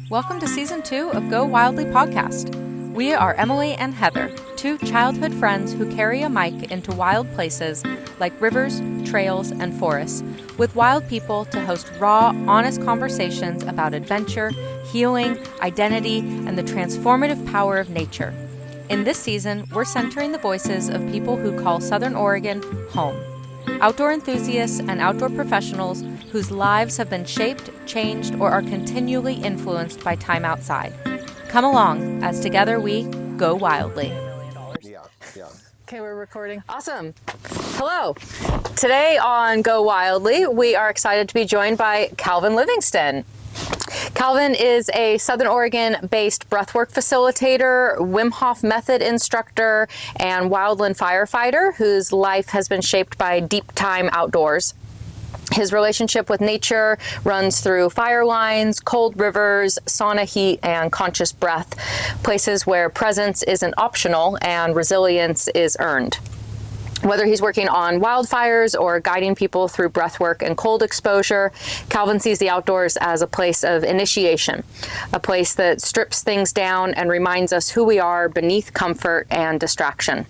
Welcome to Season 2 of Go Wildly podcast. We are Emily and Heather, two childhood friends who carry a mic into wild places like rivers, trails, and forests, with wild people to host raw, honest conversations about adventure, healing, identity, and the transformative power of nature. In this season, we're centering the voices of people who call Southern Oregon home. Outdoor enthusiasts and outdoor professionals whose lives have been shaped, changed, or are continually influenced by time outside. Come along as together we go wildly. Okay, we're recording. Awesome. Hello. Today on Go Wildly, we are excited to be joined by Calvin Livingston. Calvin is a Southern Oregon-based breathwork facilitator, Wim Hof Method instructor, and wildland firefighter whose life has been shaped by deep time outdoors. His relationship with nature runs through fire lines, cold rivers, sauna heat, and conscious breath, places where presence isn't optional and resilience is earned. Whether he's working on wildfires or guiding people through breathwork and cold exposure, Calvin sees the outdoors as a place of initiation, a place that strips things down and reminds us who we are beneath comfort and distraction.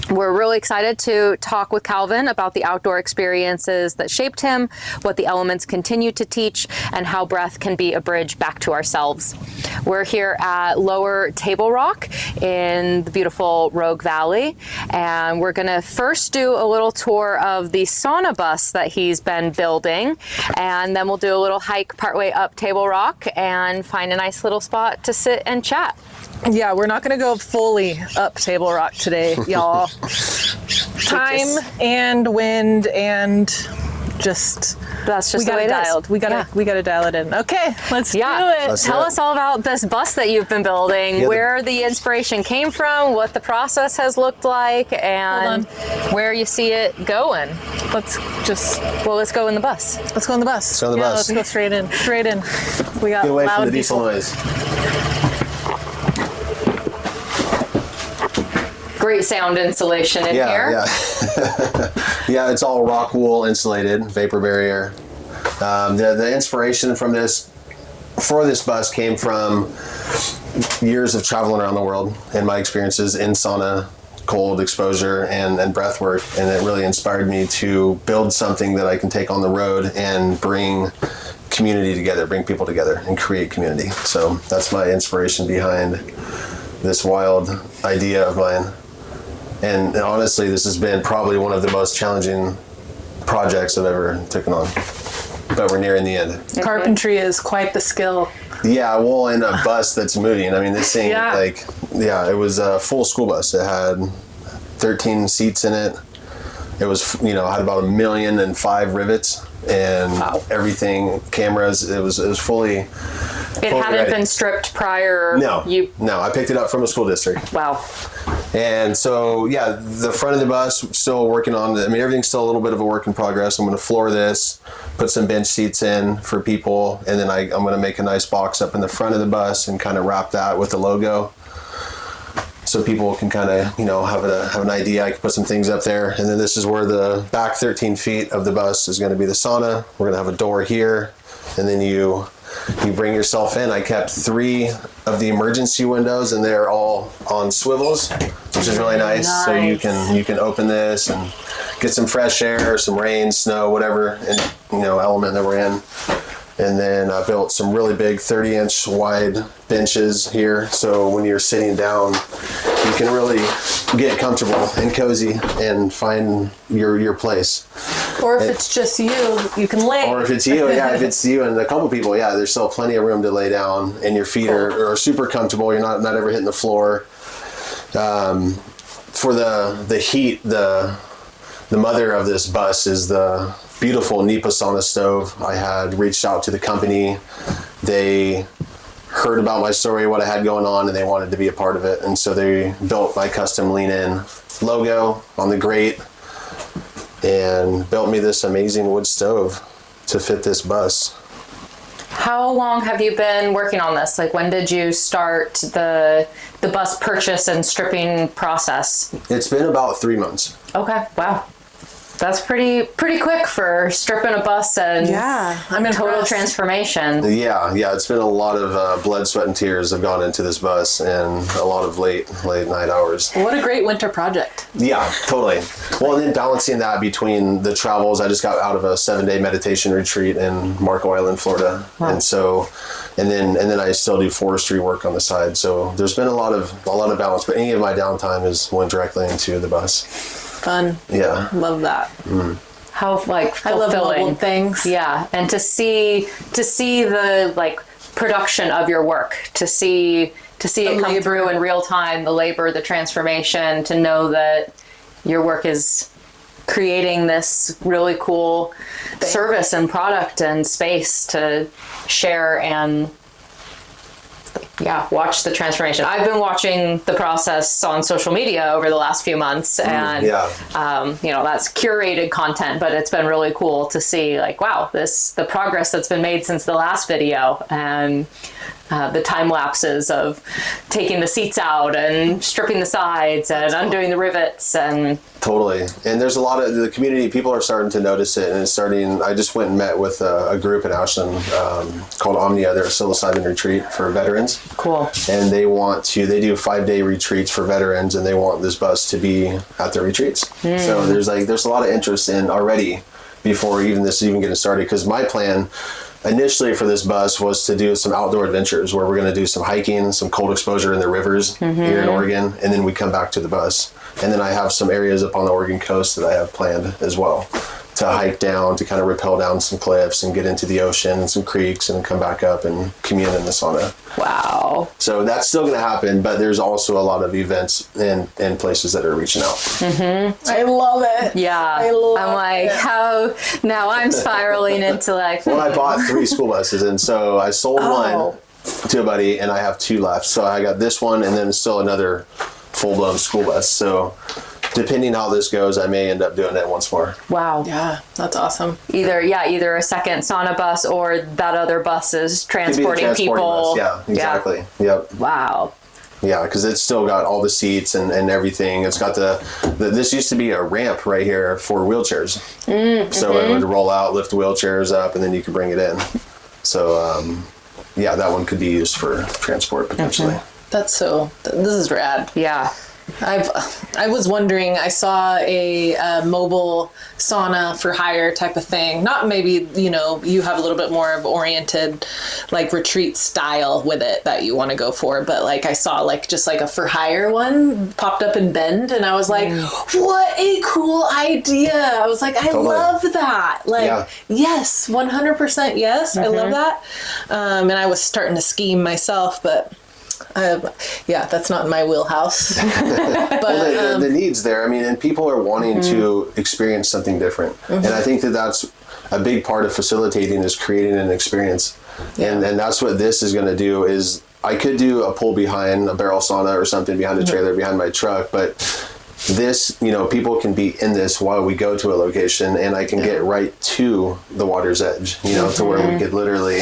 We're really excited to talk with Calvin about the outdoor experiences that shaped him, what the elements continue to teach, and how breath can be a bridge back to ourselves. We're here at Lower Table Rock in the beautiful Rogue Valley, and we're going to first do a little tour of the sauna bus that he's been building, and then we'll do a little hike partway up Table Rock and find a nice little spot to sit and chat. Yeah, we're not going to go fully up Table Rock today, y'all. Time and wind and just we got it dialed. We got to dial it in. Okay, let's do it. Tell us all about this bus that you've been building, where the inspiration came from, what the process has looked like, and where you see it going. Let's go in the bus. Let's go in the bus. Let's go in the bus. Let's go straight in. We got Get away loud from the diesel noise. Great sound insulation in here. Yeah, it's all rock wool insulated, vapor barrier. The inspiration for this bus came from years of traveling around the world and my experiences in sauna, cold exposure, and breath work. And it really inspired me to build something that I can take on the road and bring community together, bring people together and create community. So that's my inspiration behind this wild idea of mine. And honestly, this has been probably one of the most challenging projects I've ever taken on. But we're nearing the end. Carpentry is quite the skill. Yeah, well, and a bus that's moving. I mean, this thing, it was a full school bus. It had 13 seats in it. It was, had about 1,000,005 rivets and everything, cameras. It was fully. It hadn't ready. Been stripped prior. No, I picked it up from a school district. Wow. And so, the front of the bus, still working on it. I mean, everything's still a little bit of a work in progress. I'm going to floor this, put some bench seats in for people, and then I'm going to make a nice box up in the front of the bus and kind of wrap that with the logo. So people can kind of, have an idea. I can put some things up there. And then this is where the back 13 feet of the bus is going to be the sauna. We're going to have a door here, and then you bring yourself in. I kept 3 of the emergency windows, and they're all on swivels, which is really nice. So you can open this and get some fresh air, some rain, snow, whatever, element that we're in. And then I built some really big 30-inch wide benches here. So when you're sitting down, you can really get comfortable and cozy and find your place. Or if it's just you can lay. Or if it's you, if it's you and a couple people, there's still plenty of room to lay down, and your feet are super comfortable. You're not ever hitting the floor. For the heat, the mother of this bus is the beautiful Nipa sauna stove. I had reached out to the company. They heard about my story, what I had going on, and they wanted to be a part of it. And so they built my custom Lean In logo on the grate and built me this amazing wood stove to fit this bus. How long have you been working on this? Like, when did you start the bus purchase and stripping process? It's been about 3 months. Okay, wow. That's pretty quick for stripping a bus and I'm total impressed. transformation. Yeah, it's been a lot of blood, sweat, and tears have gone into this bus, and a lot of late night hours. What a great winter project. Yeah, totally. Well, and then balancing that between the travels, I just got out of a 7-day meditation retreat in Marco Island, Florida, and so, and then I still do forestry work on the side. So there's been a lot of balance, but any of my downtime went directly into the bus. Fun. Yeah. Love that. How like I love fulfilling. mobile things. Yeah, and to see the like production of your work, to see it come through in real time, the labor, the transformation, to know that your work is creating this really cool service and product and space to share and watch the transformation. I've been watching the process on social media over the last few months, and that's curated content, but it's been really cool to see like, wow, the progress that's been made since the last video, and the time lapses of taking the seats out and stripping the sides and undoing the rivets and totally. And there's a lot of the community, people are starting to notice it, and it's starting. I just went and met with a group in Ashland called Omnia. They're a psilocybin retreat for veterans. Cool. And they do 5-day retreats for veterans, and they want this bus to be at their retreats. So there's a lot of interest in already before this is even getting started, because my plan initially for this bus was to do some outdoor adventures where we're going to do some hiking, some cold exposure in the rivers here in Oregon, and then we come back to the bus. And then I have some areas up on the Oregon coast that I have planned as well to hike down, to kind of rappel down some cliffs and get into the ocean and some creeks and come back up and commune in the sauna. wow. So that's still going to happen, but there's also a lot of events and places that are reaching out. I love it. Yeah. I'm like, how now I'm spiraling into like, Well, I bought 3 school buses, and so I sold one to a buddy, and I have 2 left. So I got this one and then still another full-blown school bus. So depending how this goes, I may end up doing it once more. wow. Yeah, that's awesome. Either a second sauna bus or that other bus is Could be the transporting people. bus. Yeah, exactly. Yep. Wow. Yeah, because it's still got all the seats and everything. It's got this used to be a ramp right here for wheelchairs. So it would roll out, lift wheelchairs up, and then you could bring it in. So, that one could be used for transport potentially. This is rad. Yeah. I was wondering, I saw a mobile sauna for hire type of thing. Not maybe, you have a little bit more of oriented, like retreat style with it that you want to go for. But like I saw just a for hire one popped up in Bend, and I was like, what a cool idea. I was like, I love that. Like, yes, 100% yes. I love that. And I was starting to scheme myself, but that's not in my wheelhouse. But well, the need's there. I mean, and people are wanting to experience something different. And I think that's a big part of facilitating, is creating an experience. And that's what this is going to do. Is I could do a pull behind a barrel sauna or something behind a trailer behind my truck, but this, people can be in this while we go to a location, and I can get right to the water's edge, to where we could literally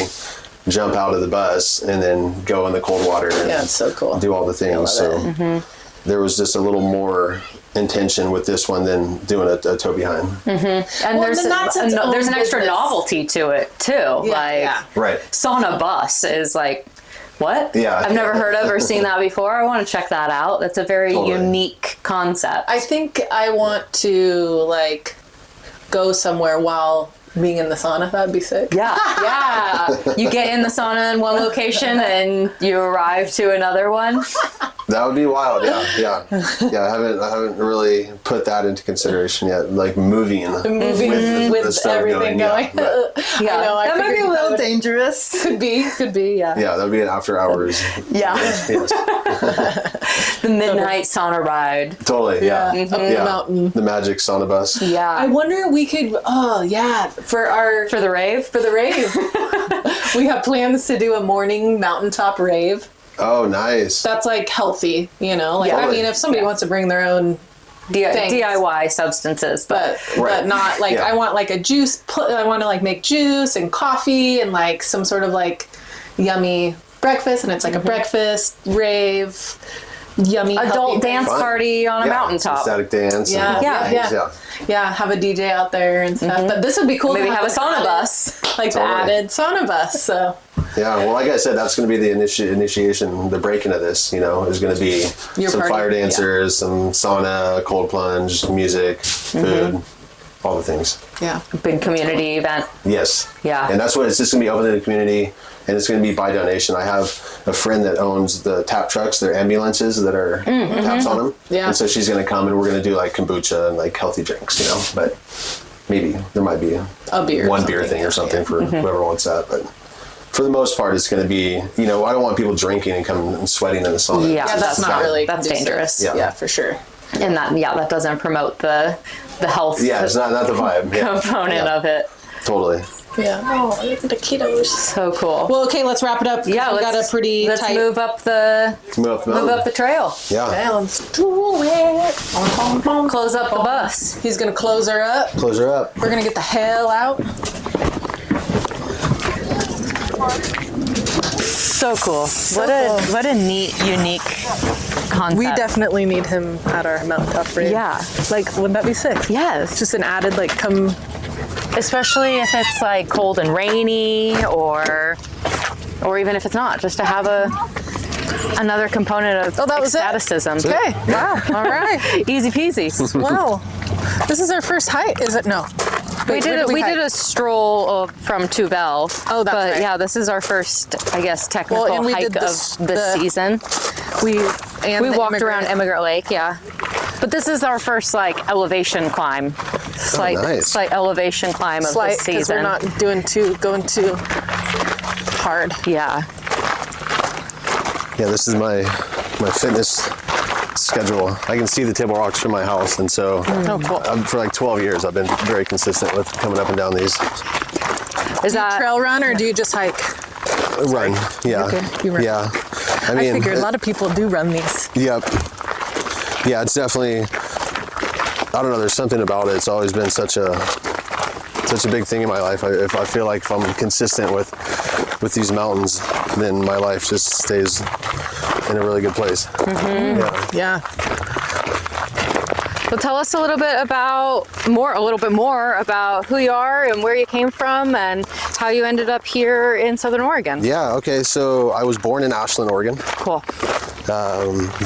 jump out of the bus and then go in the cold water and it's so cool. do all the things. So there was just a little more intention with this one than doing a tow behind. And there's an extra novelty to it too. Right. Sauna bus is like, what? Yeah. I've never heard of or seen that before. I want to check that out. That's a very unique concept. I think I want to go somewhere while being in the sauna. That'd be sick. Yeah. You get in the sauna in one location and you arrive to another one. That would be wild. Yeah. I haven't really put that into consideration yet. Like moving with the stuff everything going. That might be a little dangerous. Could be. Yeah. Yeah, that would be an after hours. Yeah. The midnight sauna ride. Totally. Yeah. Up the mountain. The magic sauna bus. Yeah. I wonder we could. For the rave. We have plans to do a morning mountaintop rave. Oh, nice. That's healthy, I mean, if somebody wants to bring their own DIY substances, but not I want a juice. I want to make juice and coffee and some sort of yummy breakfast, and it's a breakfast rave. yummy healthy adult things. dance party on a mountaintop. Static dance. Yeah, and yeah, things, yeah. Have a DJ out there and stuff. But this would be cool. Maybe to have a sauna added- bus. like the Totally. added sauna bus. So Yeah, well, like I said, that's going to be the initiation, the break-in of this, is going to be Your some party, fire dancers, some sauna, cold plunge, music, food, all the things. yeah. Big community event. Yes. Yeah. And that's what it's just going to be open to the community, and it's going to be by donation. I have a friend that owns the tap trucks, they're ambulances that are taps on them. Yeah. And so she's going to come, and we're going to do like kombucha and like healthy drinks, but maybe there might be A beer or one beer something, thing yeah. or something for whoever wants that. But for the most part, it's going to be, I don't want people drinking and coming and sweating in the sauna. Yeah, Yeah, that's not really that's conducive. dangerous. Yeah. Yeah, for sure. And that doesn't promote the health Yeah, it's not the vibe. Yeah. component Yeah. of it. Totally. Yeah. Oh, the ketos. So cool. Well, okay, let's wrap it up. 'cause yeah, we got a pretty let's tight. move up the Move the trail. Yeah. Yeah, let's do it. Close up the bus. He's gonna close her up. Close her up. We're gonna get the hell out. So cool. What a neat, unique concept. We definitely need him at our mountaintop raid. Yeah. Like, wouldn't that be sick? Yes. Just an added, like, come. Especially if it's like cold and rainy, or even if it's not, just to have another component of that was it? ecstaticism. Okay. Wow. All right. Easy peasy. Wow. This is our first hike, is it? No. We Wait, where did hike? a stroll from Tuvel. Oh, that's but right. yeah, this is our first, I guess, technical Well, and we hike did of the season. We Walked around Immigrant Lake, yeah. But this is our first like elevation climb. nice. Slight elevation climb of the because season. we're not going too hard. Yeah. Yeah, this is my fitness schedule. I can see the Table Rocks from my house, and so Oh, cool. for like 12 years, I've been very consistent with coming up and down these. Is that Trail run or do you just hike? Run, yeah, Okay, you run. yeah. I figured a lot of people do run these. Yep. Yeah, it's definitely. I don't know. There's something about it. It's always been such a big thing in my life. I feel like if I'm consistent with these mountains, then my life just stays in a really good place. Mm-hmm. Yeah. Yeah. Well, tell us a little bit more about who you are and where you came from and how you ended up here in Southern Oregon. Yeah. Okay. So I was born in Ashland, Oregon. Cool.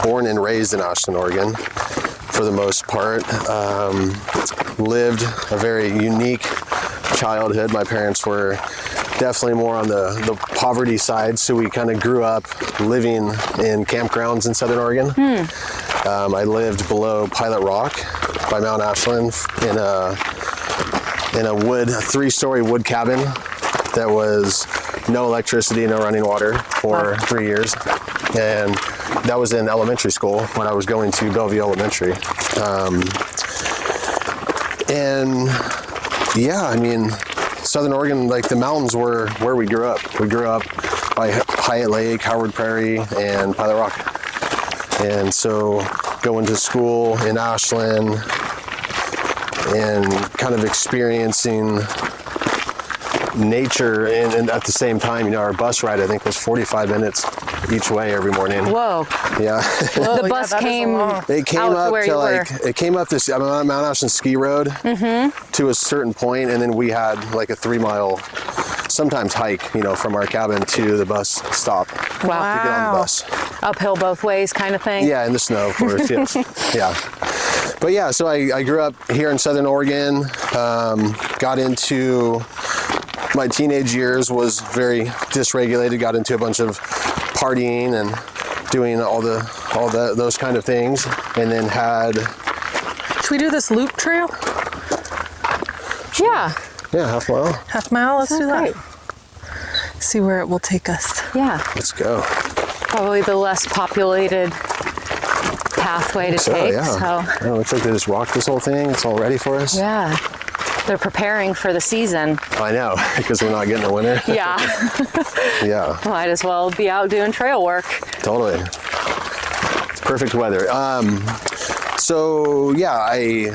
Born and raised in Ashland, Oregon, for the most part. Lived a very unique childhood. My parents were definitely more on the poverty side, so we kind of grew up living in campgrounds in Southern Oregon. I lived below Pilot Rock by Mount Ashland in a 3-story wood cabin that was no electricity, no running water for 3 years. And that was in elementary school when I was going to Bellevue Elementary. And yeah, I mean, Southern Oregon, like the mountains were where we grew up. We grew up by Hyatt Lake, Howard Prairie, and Pilot Rock. And so going to school in Ashland and kind of experiencing nature and at the same time, our bus ride I think was 45 minutes each way every morning. Whoa. Yeah. The bus came It came out up to where to you like were. it came up this Mount Ashland ski road to a certain point, and then we had like a 3-mile, sometimes hike, from our cabin to the bus stop to Wow. get on the bus. Uphill both ways kind of thing. Yeah, in the snow, of course. Yes. Yeah. But yeah, so I grew up here in Southern Oregon. Got into my teenage years, was very dysregulated. Got into a bunch of partying and doing all those kind of things, and then had. Should we do this loop trail? Yeah. Yeah, half mile. Half mile? Let's do that. Great. See where it will take us. Yeah. Let's go. Probably the less populated pathway to take. Yeah. It looks like they just walked this whole thing. It's all ready for us. Yeah. They're preparing for the season. I know, because we're not getting a winter. Yeah. Yeah, Might as well be out doing trail work. totally. It's perfect weather. So yeah, I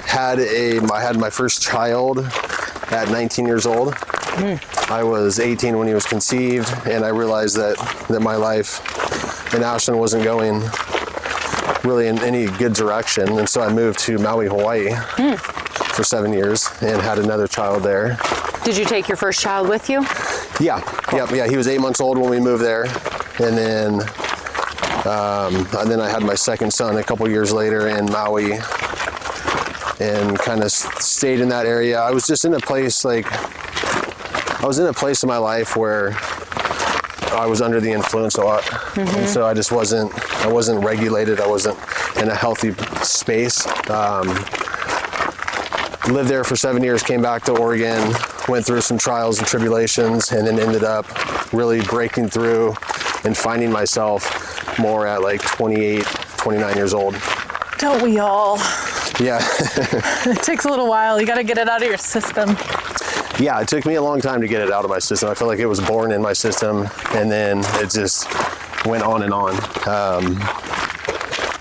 had my first child at 19 years old. I was 18 when he was conceived, and I realized that my life in Ashland wasn't going really in any good direction. And so I moved to Maui, Hawaii for 7 years and had another child there. Did you take your first child with you? Yeah, yeah. He was 8 months old when we moved there. And then I had my second son a couple years later in Maui and kind of stayed in that area. I was just in a place in my life where I was under the influence a lot. And so I wasn't regulated. I wasn't in a healthy space. Lived there for 7 years, came back to Oregon, went through some trials and tribulations, and then ended up really breaking through and finding myself more at like 28, 29 years old. Don't we all? Yeah. It takes a little while. You got to get it out of your system. Yeah, it took me a long time to get it out of my system. I feel like it was born in my system, and then it just went on and on.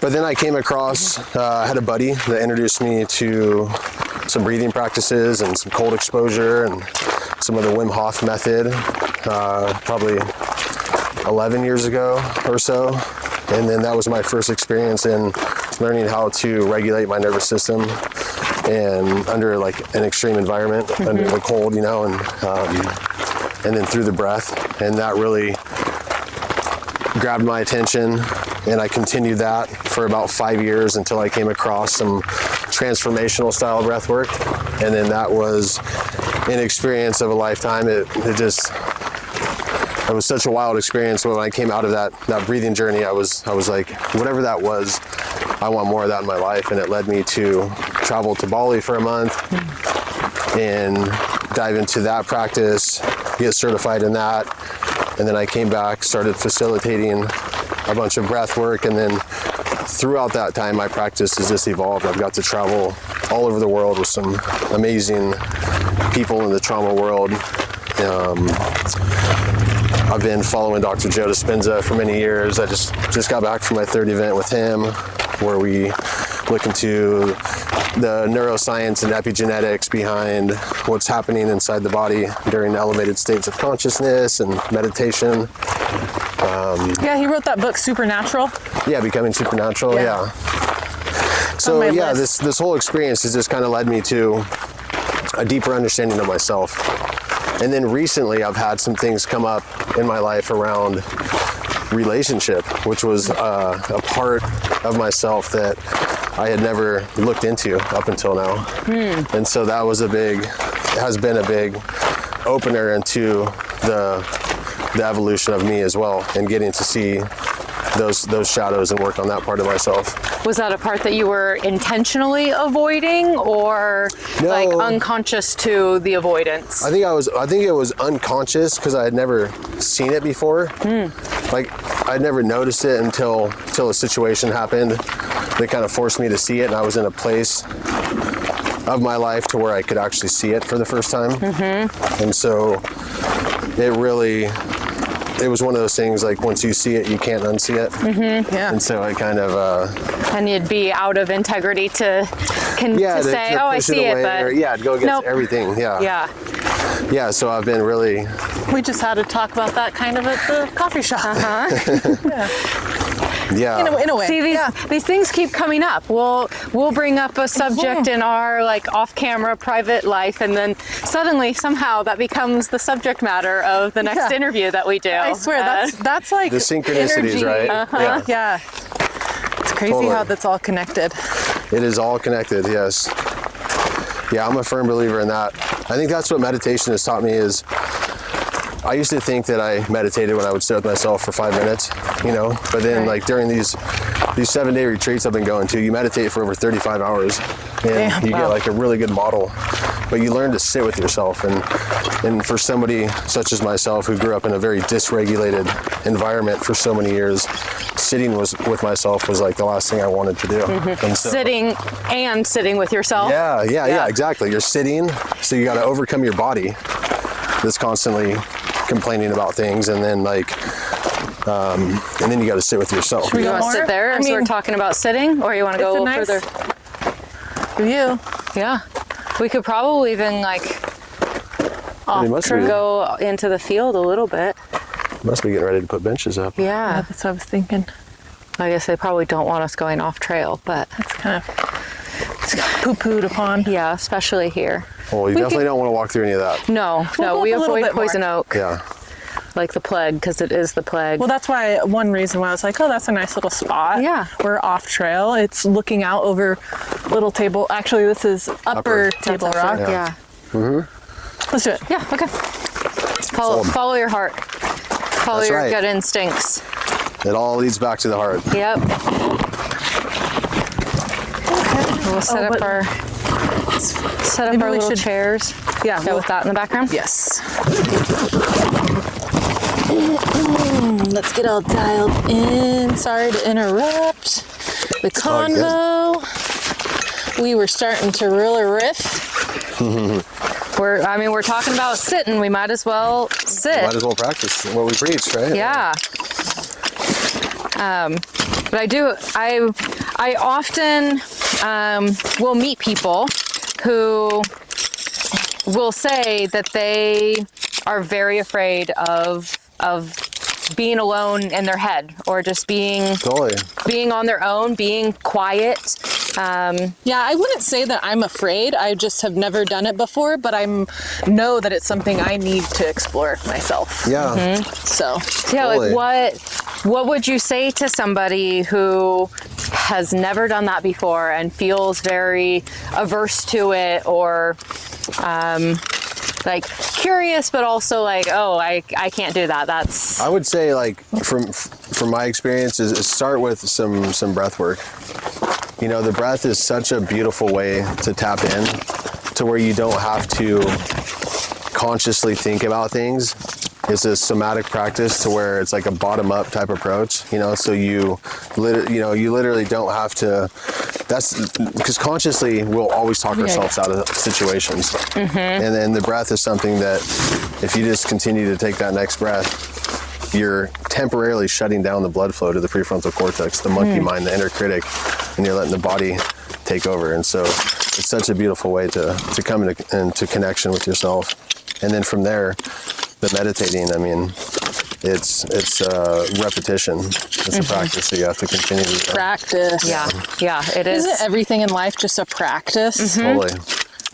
But then I came across, I had a buddy that introduced me to some breathing practices and some cold exposure and some of the Wim Hof Method, probably 11 years ago or so. And then that was my first experience in learning how to regulate my nervous system and under like an extreme environment, under the cold, and then through the breath. And that really grabbed my attention, and I continued that for about 5 years until I came across some transformational style breath work. And then that was an experience of a lifetime. It was such a wild experience. When I came out of that breathing journey, I was like, whatever that was, I want more of that in my life. And it led me to travel to Bali for a month and dive into that practice, get certified in that. And then I came back, started facilitating a bunch of breath work. And then throughout that time, my practice has just evolved. I've got to travel all over the world with some amazing people in the trauma world. I've been following Dr. Joe Dispenza for many years. I just got back from my third event with him, where we look into the neuroscience and epigenetics behind what's happening inside the body during elevated states of consciousness and meditation. Yeah, he wrote that book, Supernatural. Yeah, Becoming Supernatural, yeah. So yeah, this whole experience has just kind of led me to a deeper understanding of myself. And then recently I've had some things come up in my life around relationship, which was a part of myself that I had never looked into up until now. And so that was has been a big opener into the evolution of me as well, and getting to see those shadows and work on that part of myself. Was that a part that you were intentionally avoiding, or like unconscious to the avoidance? I think it was unconscious because I had never seen it before. Like I'd never noticed it until a situation happened that kind of forced me to see it, and I was in a place of my life to where I could actually see it for the first time. And so it was one of those things, like once you see it, you can't unsee it. Yeah. And so I kind of and you'd be out of integrity to say, oh, I see it, but I'd go against everything. Yeah. So I've been really. We just had to talk about that kind of at the coffee shop. Yeah. In a way. See, these things keep coming up. We'll bring up a subject in our like off-camera private life, and then suddenly somehow that becomes the subject matter of the next interview that we do. I swear that's like the synchronicities, energy. right? Yeah. It's crazy how that's all connected. It is all connected. Yes. Yeah, I'm a firm believer in that. I think that's what meditation has taught me. Is I used to think that I meditated when I would sit with myself for 5 minutes, but then like during these 7-day retreats I've been going to, you meditate for over 35 hours, and you get like a really good model, but you learn to sit with yourself. And for somebody such as myself, who grew up in a very dysregulated environment for so many years, sitting with myself was like the last thing I wanted to do. And so, sitting with yourself. Yeah, exactly. You're sitting, so you got to overcome your body that's constantly complaining about things, and then and then you got to sit with yourself. You want to sit there as we're talking about sitting, or you want to go a little further? You? Yeah, we could probably even go into the field a little bit. Must be getting ready to put benches up. Yeah, that's what I was thinking. I guess they probably don't want us going off trail, but It's kind of poo-pooed upon. yeah, especially here. Well, you definitely don't want to walk through any of that. No, go we up a little avoid bit more. poison oak Yeah. like the plague, because it is the plague. Well, that's why one reason why I was like, oh, that's a nice little spot. Yeah. We're off trail. It's looking out over Little Table. Actually, this is Upper Table That's Rock. upper, yeah. Let's do it. Yeah, okay. Follow your heart. Follow That's your right. gut instincts. It all leads back to the heart. Yep. We'll set up but- our Maybe we little should- chairs. Yeah. Go with that in the background. Yes. Let's get all dialed in. Sorry to interrupt the all good. convo. We were starting to really riff. We're talking about sitting. We might as well sit. Might as well practice what we preach, right? Yeah. But I often will meet people who will say that they are very afraid of being alone in their head, or just being on their own, being quiet. Yeah, I wouldn't say that I'm afraid. I just have never done it before, but I know that it's something I need to explore myself. Yeah. So, Yeah, Totally. like what would you say to somebody who has never done that before and feels very averse to it, or like curious, but also like, oh, I can't do that. That's I would say, like, from my experience, is start with some breath work. You know, the breath is such a beautiful way to tap in to where you don't have to consciously think about things. It's a somatic practice to where it's like a bottom-up type approach, you know, so you literally don't have to, that's because consciously we'll always talk ourselves out of situations. And then the breath is something that if you just continue to take that next breath, you're temporarily shutting down the blood flow to the prefrontal cortex, the monkey mind, the inner critic, and you're letting the body take over. And so it's such a beautiful way to come into connection with yourself. And then from there, the meditating, I mean, it's repetition. It's a practice that you have to continue to do. practice. yeah, it is. Isn't everything in life just a practice? Totally.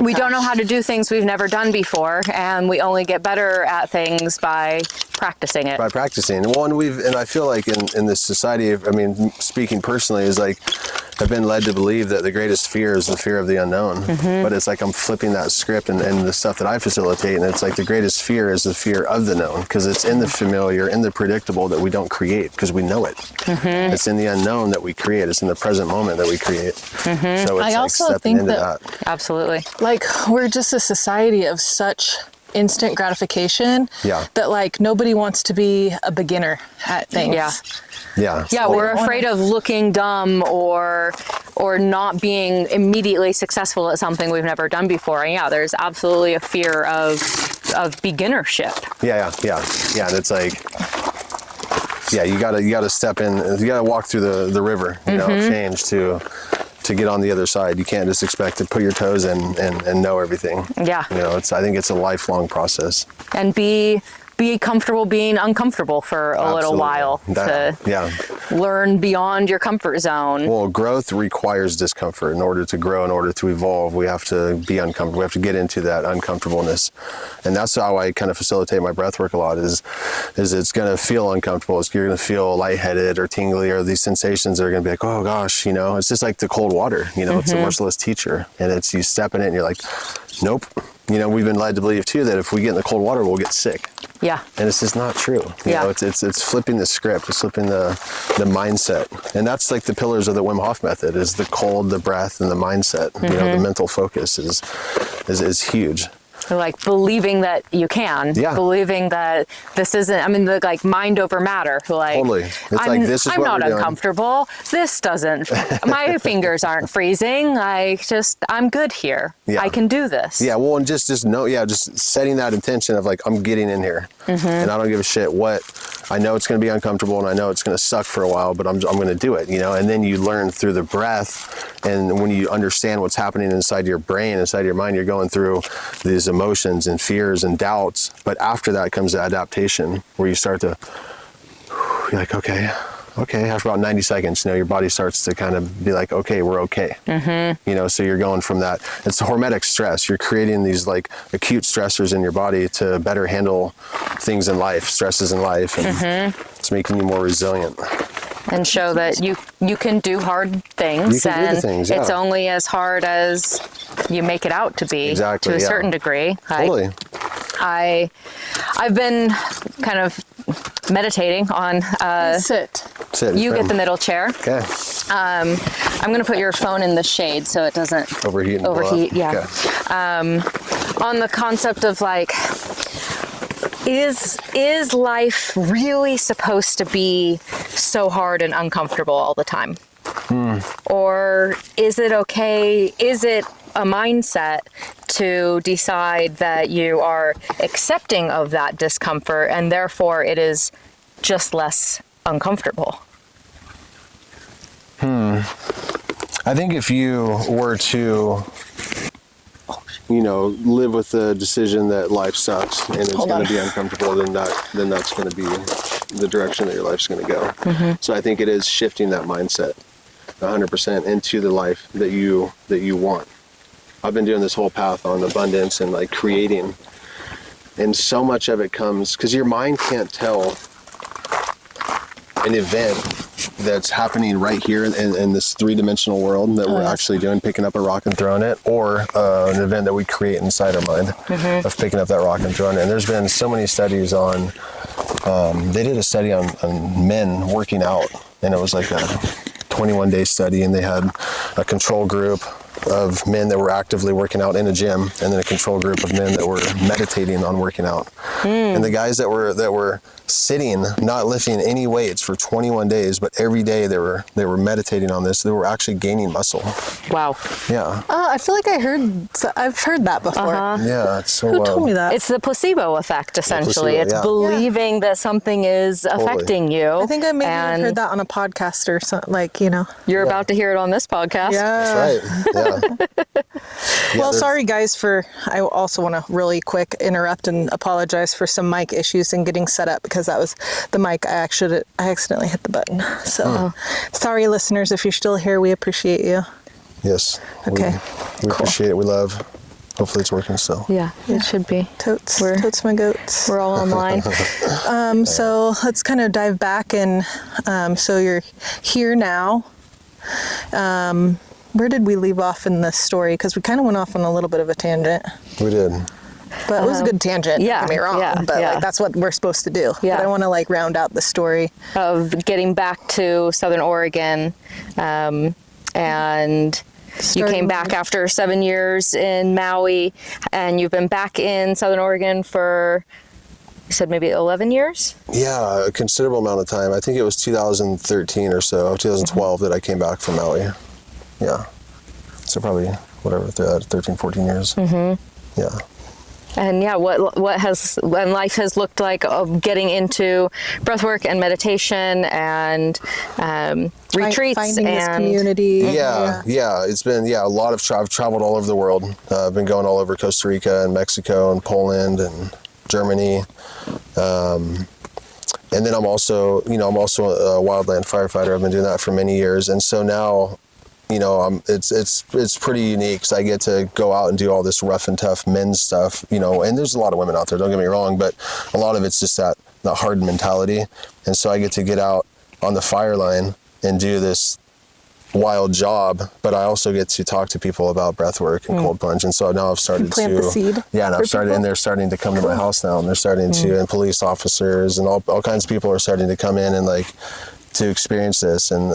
We don't know how to do things we've never done before, and we only get better at things by practicing it. By practicing. Well, and I feel like in this society, I mean, speaking personally, is like, I've been led to believe that the greatest fear is the fear of the unknown. But it's like I'm flipping that script and the stuff that I facilitate, and it's like the greatest fear is the fear of the known, because it's in the familiar, in the predictable that we don't create because we know it. It's in the unknown that we create. It's in the present moment that we create. So it's like also stepping think into that- that. Absolutely. Like, we're just a society of such instant gratification that like nobody wants to be a beginner at things. Yeah. Yeah, we're afraid of looking dumb or not being immediately successful at something we've never done before. And yeah, there's absolutely a fear of beginnership. Yeah. And it's like, you gotta step in, you gotta walk through the river, you know, of change to get on the other side. You can't just expect to put your toes in and know everything. Yeah. You know, I think it's a lifelong process. And be comfortable being uncomfortable for a little while to learn beyond your comfort zone. Well, growth requires discomfort. In order to grow, in order to evolve, we have to be uncomfortable. We have to get into that uncomfortableness. And that's how I kind of facilitate my breath work a lot is it's going to feel uncomfortable. You're going to feel lightheaded or tingly, or these sensations are going to be like, oh gosh, you know, it's just like the cold water, you know, it's a merciless teacher. And it's, you step in it and you're like, nope. You know, we've been led to believe too that if we get in the cold water, we'll get sick. Yeah. And it's just not true. You know, it's flipping the script, it's flipping the mindset. And that's like the pillars of the Wim Hof Method, is the cold, the breath, and the mindset. You know, the mental focus is huge. Like believing that you can, believing that this isn't, I mean, the like mind over matter. Like, Totally. It's I'm, like, this is I'm what not we're doing. uncomfortable. This doesn't, my fingers aren't freezing. I'm good here. Yeah. I can do this. Yeah, well, and just know, just setting that intention of like, I'm getting in here, and I don't give a shit what, I know it's going to be uncomfortable, and I know it's going to suck for a while, but I'm going to do it, you know. And then you learn through the breath, and when you understand what's happening inside your brain, inside your mind, you're going through these emotions and fears and doubts. But after that comes the adaptation, where you start to, you're like, okay, okay, after about 90 seconds, your body starts to kind of be like, okay, we're okay. So you're going from that. It's hormetic stress. You're creating these like acute stressors in your body to better handle things in life, stresses in life, and it's making you more resilient. And show that you can do hard things, You can do the things, yeah. It's only as hard as you make it out to be, Exactly, to a yeah. certain degree. Totally. I've been kind of meditating on. Sit. You get the middle chair. Okay. I'm going to put your phone in the shade so it doesn't Overheat. And blow overheat. up. Yeah. Okay. On the concept of like, is life really supposed to be so hard and uncomfortable all the time? Or is it okay? Is it a mindset to decide that you are accepting of that discomfort and therefore it is just less uncomfortable? I think if you were to, live with the decision that life sucks and it's going to be uncomfortable, then that's going to be the direction that your life's going to go. So I think it is shifting that mindset 100% into the life that you want. I've been doing this whole path on abundance and like creating, and so much of it comes because your mind can't tell an event that's happening right here in this three-dimensional world that we're actually doing, picking up a rock and throwing it, or an event that we create inside our mind of picking up that rock and throwing it. And there's been so many studies on, they did a study on men working out, and it was like a 21-day study, and they had a control group of men that were actively working out in a gym, and then a control group of men that were meditating on working out. And the guys that were sitting, not lifting any weights for 21 days, but every day they were meditating on this, they were actually gaining muscle. Wow. Yeah. I feel like I've heard that before. Yeah. It's so, Who told me that? It's the placebo effect, essentially. placebo, It's yeah. believing that something is affecting you. I think I maybe and heard that on a podcast or something, You're about to hear it on this podcast. Yeah. That's right. Yeah. Well, sorry guys I also want to really quick interrupt and apologize for some mic issues and getting set up, because that was the mic. I accidentally hit the button. So sorry listeners, if you're still here, we appreciate you. Yes. Okay. We appreciate it. We love. Hopefully it's working still. Yeah, it should be. Totes my goats. We're all online. So let's kind of dive back and so you're here now. Where did we leave off in this story? Because we kind of went off on a little bit of a tangent. We did. But it was a good tangent, yeah, don't get me wrong. yeah, but yeah. like that's what we're supposed to do. Yeah. But I want to round out the story. Of getting back to Southern Oregon, and you came back after 7 years in Maui, and you've been back in Southern Oregon for, you said maybe 11 years? Yeah, a considerable amount of time. I think it was 2013 or so, 2012 that I came back from Maui. Yeah. So probably, 13, 14 years. Yeah. And yeah, what has when life has looked like of getting into breathwork and meditation and retreats finding and this community. Yeah. It's been a lot of I've traveled all over the world. I've been going all over Costa Rica and Mexico and Poland and Germany. And then I'm also a wildland firefighter. I've been doing that for many years, and so now, it's pretty unique because I get to go out and do all this rough and tough men's stuff, and there's a lot of women out there, don't get me wrong, but a lot of it's just that hardened mentality. And so I get to get out on the fire line and do this wild job, but I also get to talk to people about breath work and cold plunge. And so now I've started plant the seed. Yeah, and they're starting to come to my house now, and they're starting to, and police officers and all kinds of people are starting to come in and to experience this, and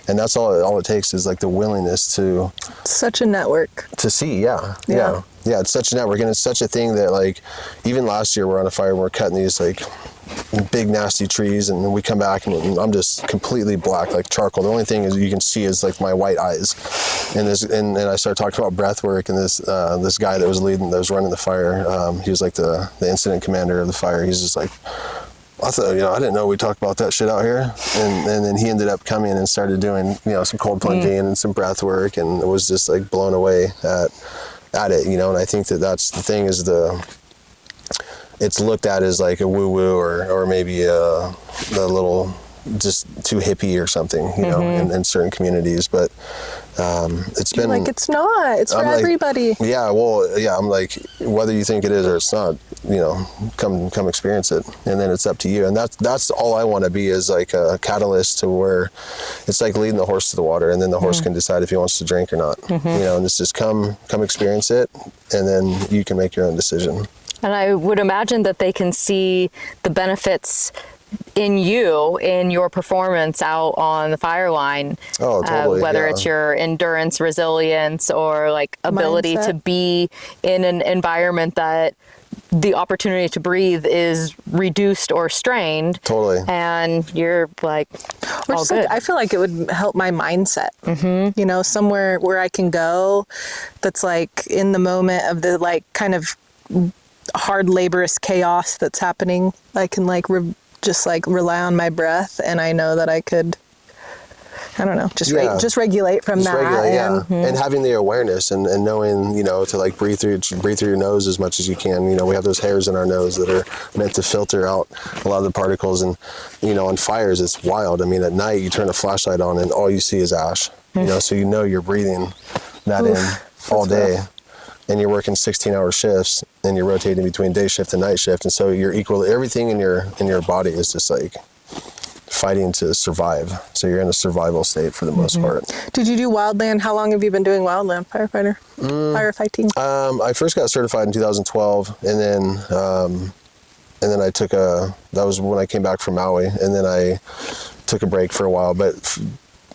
that's all it takes is the willingness to. Such a network. To see, yeah. It's such a network, and it's such a thing that even last year we're on a fire, we're cutting these big nasty trees, and then we come back and I'm just completely black, like charcoal. The only thing is you can see is my white eyes, and I started talking about breath work, and this guy that was running the fire, he was the incident commander of the fire. He's just I thought, I didn't know we talked about that shit out here. And then he ended up coming and started doing, some cold plunging and some breath work, and it was just blown away at it, and I think that's the thing is it's looked at as a woo-woo or maybe a little just too hippie or something, you know, in certain communities. But it's been like, it's not. It's for everybody. Yeah, well, yeah. I'm like, whether you think it is or it's not, you know, come experience it, and then it's up to you. And that's all I want to be, is like a catalyst to where it's like leading the horse to the water, and then the horse can decide if he wants to drink or not. You know, and it's just come experience it, and then you can make your own decision. And I would imagine that they can see the benefits in you, in your performance out on the fire line. Oh, totally. Whether it's your endurance, resilience, or like ability Mindset. to be in an environment that the opportunity to breathe is reduced or strained. Totally. And you're like, Or all just good. like, I feel like it would help my mindset. You know, somewhere where I can go that's like in the moment of the like kind of hard laborious chaos that's happening. I can like just like rely on my breath, and I know that I could, I don't know, just regulate from Just that. regulate, and having the awareness and knowing, you know, to like breathe through your nose as much as you can. You know, we have those hairs in our nose that are meant to filter out a lot of the particles. And, you know, on fires, it's wild. I mean, at night you turn a flashlight on and all you see is ash, you know, so you know you're breathing that in all day. rough. And you're working 16-hour shifts, and you're rotating between day shift and night shift. And so you're equally, everything in your body is just like fighting to survive. So you're in a survival state for the most part. Did you do wildland? How long have you been doing wildland firefighter? Firefighting? I first got certified in 2012, and then I took that was when I came back from Maui, and then I took a break for a while, but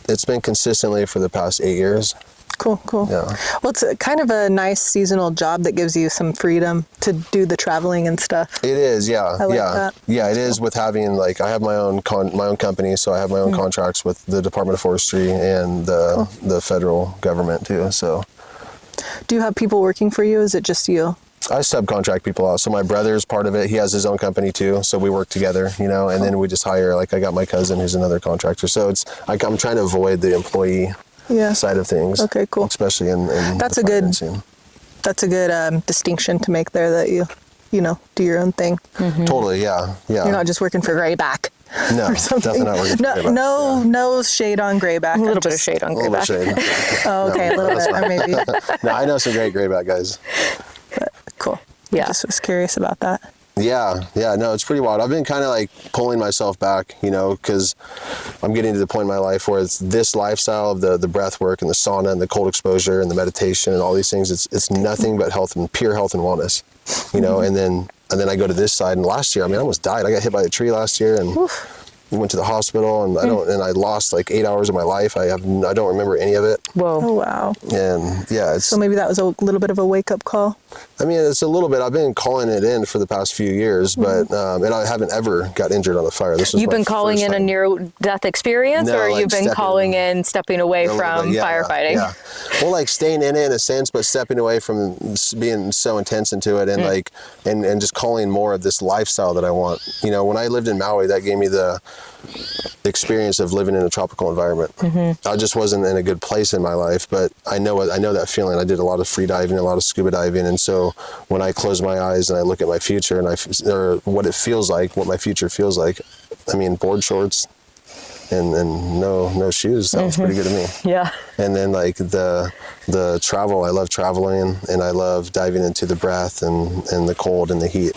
it's been consistently for the past 8 years. Cool. Yeah. Well, it's kind of a nice seasonal job that gives you some freedom to do the traveling and stuff. It is, yeah. I like that. Yeah, it is with having, like, I have my own company, so I have my own contracts with the Department of Forestry and the federal government too, so. Do you have people working for you? Is it just you? I subcontract people out. So my brother's part of it. He has his own company too. So we work together, you know, and then we just hire, like, I got my cousin who's another contractor. So it's like, I'm trying to avoid the employee side of things. Okay, cool. Especially in That's the a good financing. That's a good distinction to make there, that you know, do your own thing. Totally, yeah. You're not just working for Grayback. No, or something. definitely not working for Grayback. No shade on Grayback. A little bit of shade on A little bit Grayback. of shade. Oh, okay, a little bit, maybe. No, I know some great Grayback guys. Cool. Yeah. I just was curious about that. Yeah, no, it's pretty wild. I've been kind of like pulling myself back, you know, because I'm getting to the point in my life where it's this lifestyle of the breath work and the sauna and the cold exposure and the meditation and all these things. It's nothing but health and pure health and wellness, you know. And then I go to this side. And last year, I mean, I almost died. I got hit by a tree last year, and we went to the hospital, and I lost like 8 hours of my life. I don't remember any of it. Whoa. Oh, wow. And yeah, So maybe that was a little bit of a wake-up call. I mean, it's a little bit. I've been calling it in for the past few years, but and I haven't ever got injured on a fire. This was You've been calling in a near-death experience, No, or like you've been calling in stepping away a little from bit, firefighting? Yeah. Well, like staying in it in a sense, but stepping away from being so intense into it, and like and just calling more of this lifestyle that I want. You know, when I lived in Maui, that gave me the experience of living in a tropical environment. I just wasn't in a good place in my life, but I know that feeling. I did a lot of free diving, a lot of scuba diving, and so when I close my eyes and I look at my future and or what it feels like, what my future feels like, I mean, board shorts and no shoes sounds pretty good to me. Yeah. And then like the travel, I love traveling, and I love diving into the breath and the cold and the heat.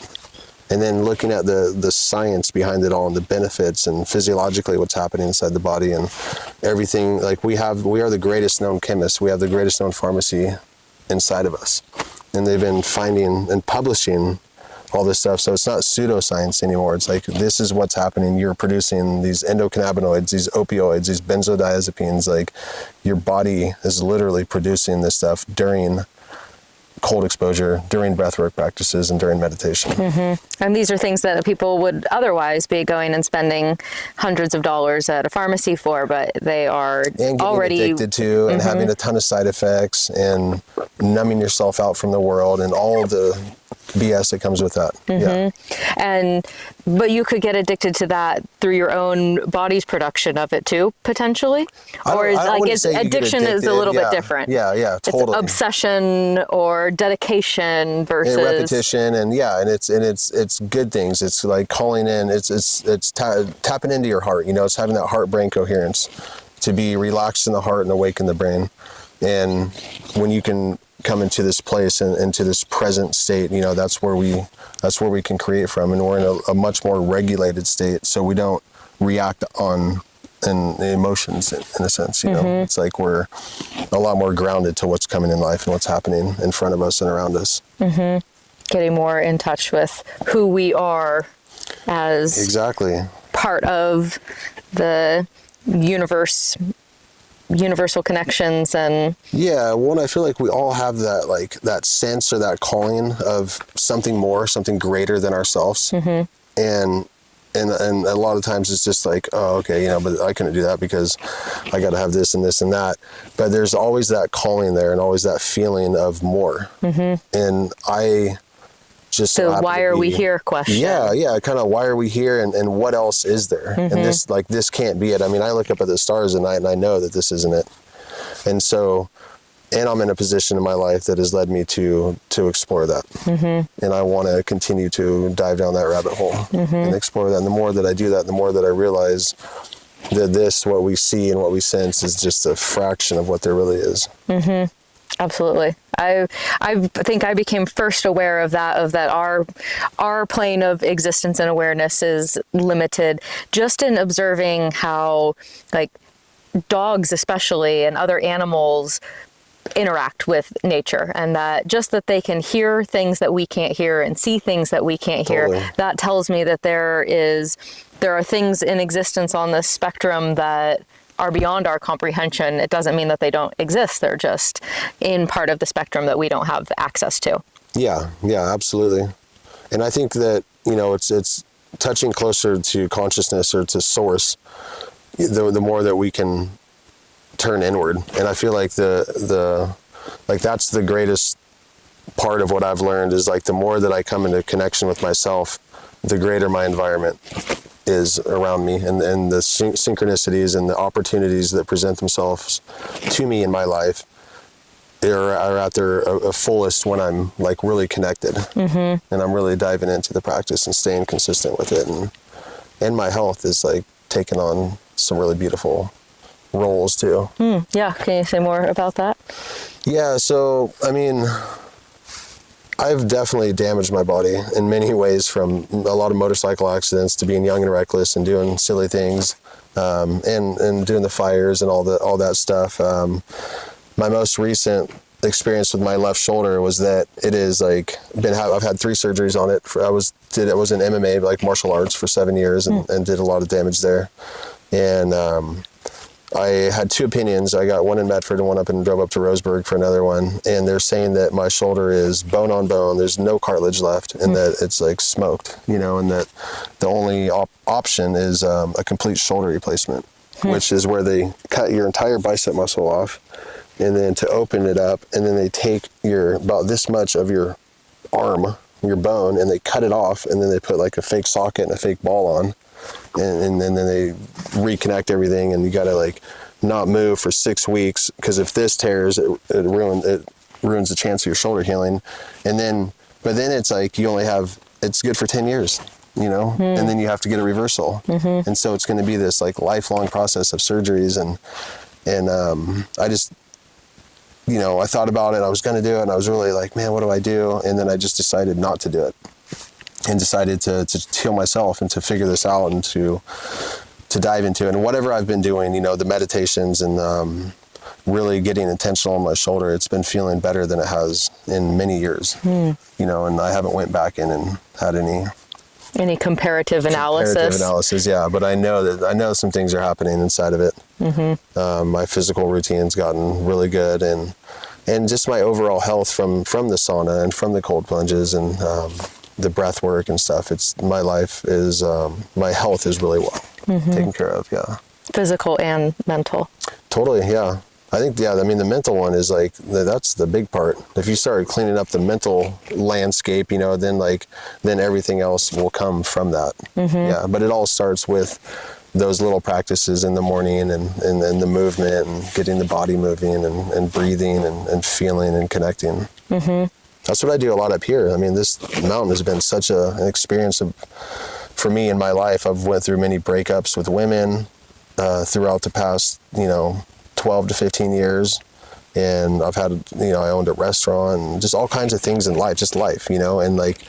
And then looking at the science behind it all and the benefits and physiologically what's happening inside the body and everything. Like we are the greatest known chemists. We have the greatest known pharmacy inside of us. And they've been finding and publishing all this stuff. So it's not pseudoscience anymore. It's like, this is what's happening. You're producing these endocannabinoids, these opioids, these benzodiazepines. Like your body is literally producing this stuff during cold exposure, during breathwork practices, and during meditation. And these are things that people would otherwise be going and spending hundreds of dollars at a pharmacy for, but they are And getting already addicted to, and having a ton of side effects, and numbing yourself out from the world, and all the BS that comes with that. Yeah. But you could get addicted to that through your own body's production of it too, potentially? Or is addiction is a little bit different? Yeah, totally. It's obsession or dedication versus repetition, and it's good things. It's like calling in, it's tapping into your heart, it's having that heart-brain coherence, to be relaxed in the heart and awake in the brain. And when you can come into this place and into this present state, that's where we can create from, and we're in a much more regulated state, so we don't react on emotions in a sense. It's like we're a lot more grounded to what's coming in life and what's happening in front of us and around us. Getting more in touch with who we are as part of the universal connections. And I feel like we all have that sense or that calling of something more, something greater than ourselves. And a lot of times it's just like, oh, okay, but I couldn't do that because I got to have this and this and that. But there's always that calling there, and always that feeling of more. And I just so why are we here question. Kind of why are we here, and what else is there? And this can't be it. I mean, I look up at the stars at night and I know that this isn't it. And so, and I'm in a position in my life that has led me to explore that. And I want to continue to dive down that rabbit hole and explore that. And the more that I do that, the more that I realize that what we see and what we sense is just a fraction of what there really is. Absolutely. I think I became first aware of that our plane of existence and awareness is limited, just in observing how, like, dogs especially and other animals interact with nature, and that they can hear things that we can't hear and see things that we can't hear. That tells me that there are things in existence on this spectrum that are beyond our comprehension. It doesn't mean that they don't exist. They're just in part of the spectrum that we don't have access to. Yeah, absolutely. And I think that, it's touching closer to consciousness or to source, the more that we can turn inward. And I feel like that's the greatest part of what I've learned, is like the more that I come into connection with myself, the greater my environment is around me, and the synchronicities and the opportunities that present themselves to me in my life are at their fullest when I'm like really connected, and I'm really diving into the practice and staying consistent with it, and my health is like taking on some really beautiful roles too. Yeah, can you say more about that? Yeah, so I mean, I've definitely damaged my body in many ways, from a lot of motorcycle accidents to being young and reckless and doing silly things, and doing the fires and all that stuff. My most recent experience with my left shoulder was that it is like I've had 3 surgeries on it. I was in MMA, like martial arts, for 7 years, and did a lot of damage there. And I had 2 opinions. I got one in Medford and one drove up to Roseburg for another one. And they're saying that my shoulder is bone on bone. There's no cartilage left, and that it's like smoked, and that the only option is a complete shoulder replacement, which is where they cut your entire bicep muscle off, and then to open it up, and then they take about this much of your arm, your bone, and they cut it off, and then they put like a fake socket and a fake ball on. And then they reconnect everything, and you got to like not move for 6 weeks, because if this tears, it ruins the chance of your shoulder healing. But then it's like it's good for 10 years, and then you have to get a reversal. And so it's going to be this like lifelong process of surgeries, and I just, I thought about it, I was going to do it, and I was really like, man, what do I do? And then I just decided not to do it, and decided to heal myself and to figure this out and to dive into it. And whatever I've been doing, the meditations and really getting intentional on my shoulder, it's been feeling better than it has in many years. And I haven't went back in and had any comparative analysis. Yeah, but I know some things are happening inside of it. My physical routine's gotten really good, and just my overall health from the sauna and from the cold plunges and the breath work and stuff. My health is really well taken care of. Yeah. Physical and mental. Totally. Yeah. I think, yeah, I mean, the mental one is like, that's the big part. If you start cleaning up the mental landscape, you know, then everything else will come from that. Yeah. But it all starts with those little practices in the morning and the movement and getting the body moving and breathing and feeling and connecting. That's what I do a lot up here. I mean, this mountain has been such an experience for me in my life. I've went through many breakups with women throughout the past, 12 to 15 years. And I've had, I owned a restaurant and just all kinds of things in life, just life, and like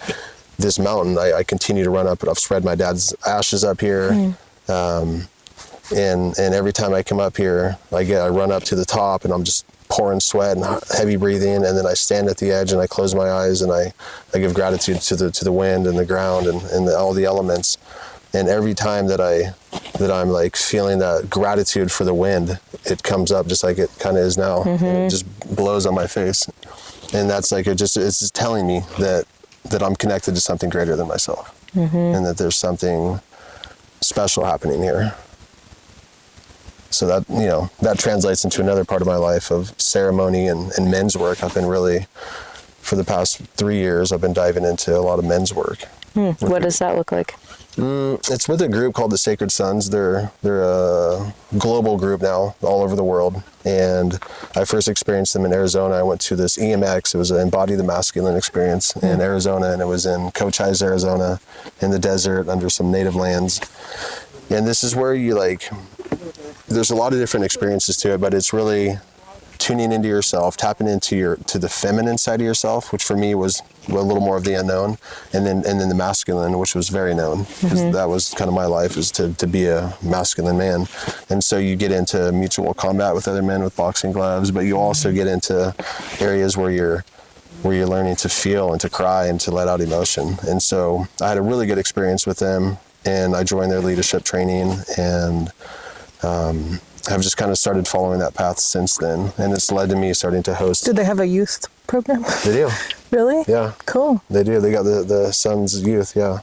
this mountain, I continue to run up it. I've spread my dad's ashes up here. And every time I come up here, I run up to the top and I'm just pouring sweat and heavy breathing. And then I stand at the edge and I close my eyes and I give gratitude to the wind and the ground and all the elements. And every time that I'm like feeling that gratitude for the wind, it comes up just like it kind of is now. And it just blows on my face. And that's like, it's just telling me that I'm connected to something greater than myself. And that there's something special happening here. So that, that translates into another part of my life of ceremony and men's work. I've been really, for the past 3 years, I've been diving into a lot of men's work. What does that look like? It's with a group called the Sacred Sons. They're a global group now, all over the world. And I first experienced them in Arizona. I went to this EMX. It was an Embody the Masculine experience in Arizona, and it was in Cochise, Arizona, in the desert under some native lands. And this is where you there's a lot of different experiences to it, but it's really tuning into yourself, tapping into the feminine side of yourself, which for me was a little more of the unknown, and then the masculine, which was very known, because that was kind of my life, is to be a masculine man. And so you get into mutual combat with other men with boxing gloves, but you also get into areas where you're learning to feel and to cry and to let out emotion. And so I had a really good experience with them, and I joined their leadership training, and I've just kind of started following that path since then, and it's led to me starting to host. Do they have a youth program? They do. Really? Yeah. Cool. They do. They got the Sons Youth, yeah,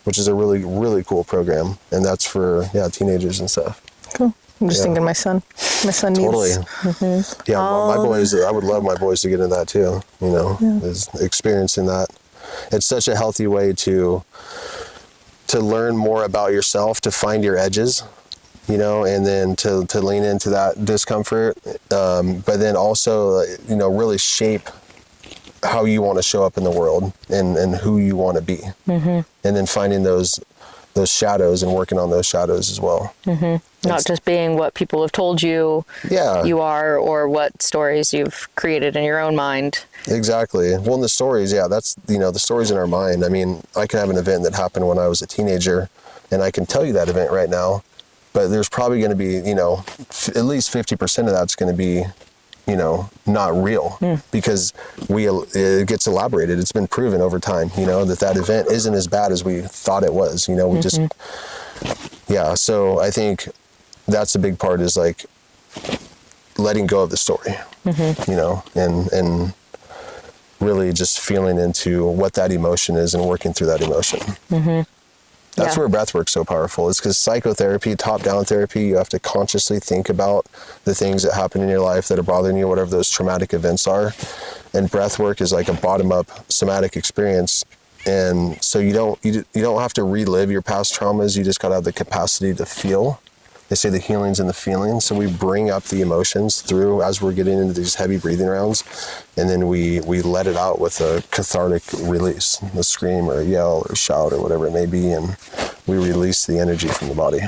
which is a really, really cool program, and that's for teenagers and stuff. Cool. I'm just thinking my son needs. Totally. Yeah, my boys. I would love my boys to get into that too. Is experiencing that. It's such a healthy way to learn more about yourself, to find your edges. And then to lean into that discomfort, but then also, really shape how you want to show up in the world and who you want to be. And then finding those shadows and working on those shadows as well. Not just being what people have told you you are, or what stories you've created in your own mind. Exactly. Well, in the stories, that's, the stories in our mind. I mean, I can have an event that happened when I was a teenager, and I can tell you that event right now. But there's probably going to be, at least 50% of that's going to be, not real, because it gets elaborated. It's been proven over time, that event isn't as bad as we thought it was. We just, So I think that's a big part, is like letting go of the story, and really just feeling into what that emotion is and working through that emotion. That's where breathwork's so powerful. It's because psychotherapy, top-down therapy, you have to consciously think about the things that happen in your life that are bothering you, whatever those traumatic events are. And breathwork is like a bottom-up somatic experience. And so you don't have to relive your past traumas. You just got to have the capacity to feel. They say the healing's in the feelings. So we bring up the emotions through as we're getting into these heavy breathing rounds. And then we let it out with a cathartic release, a scream or a yell or a shout or whatever it may be. And we release the energy from the body.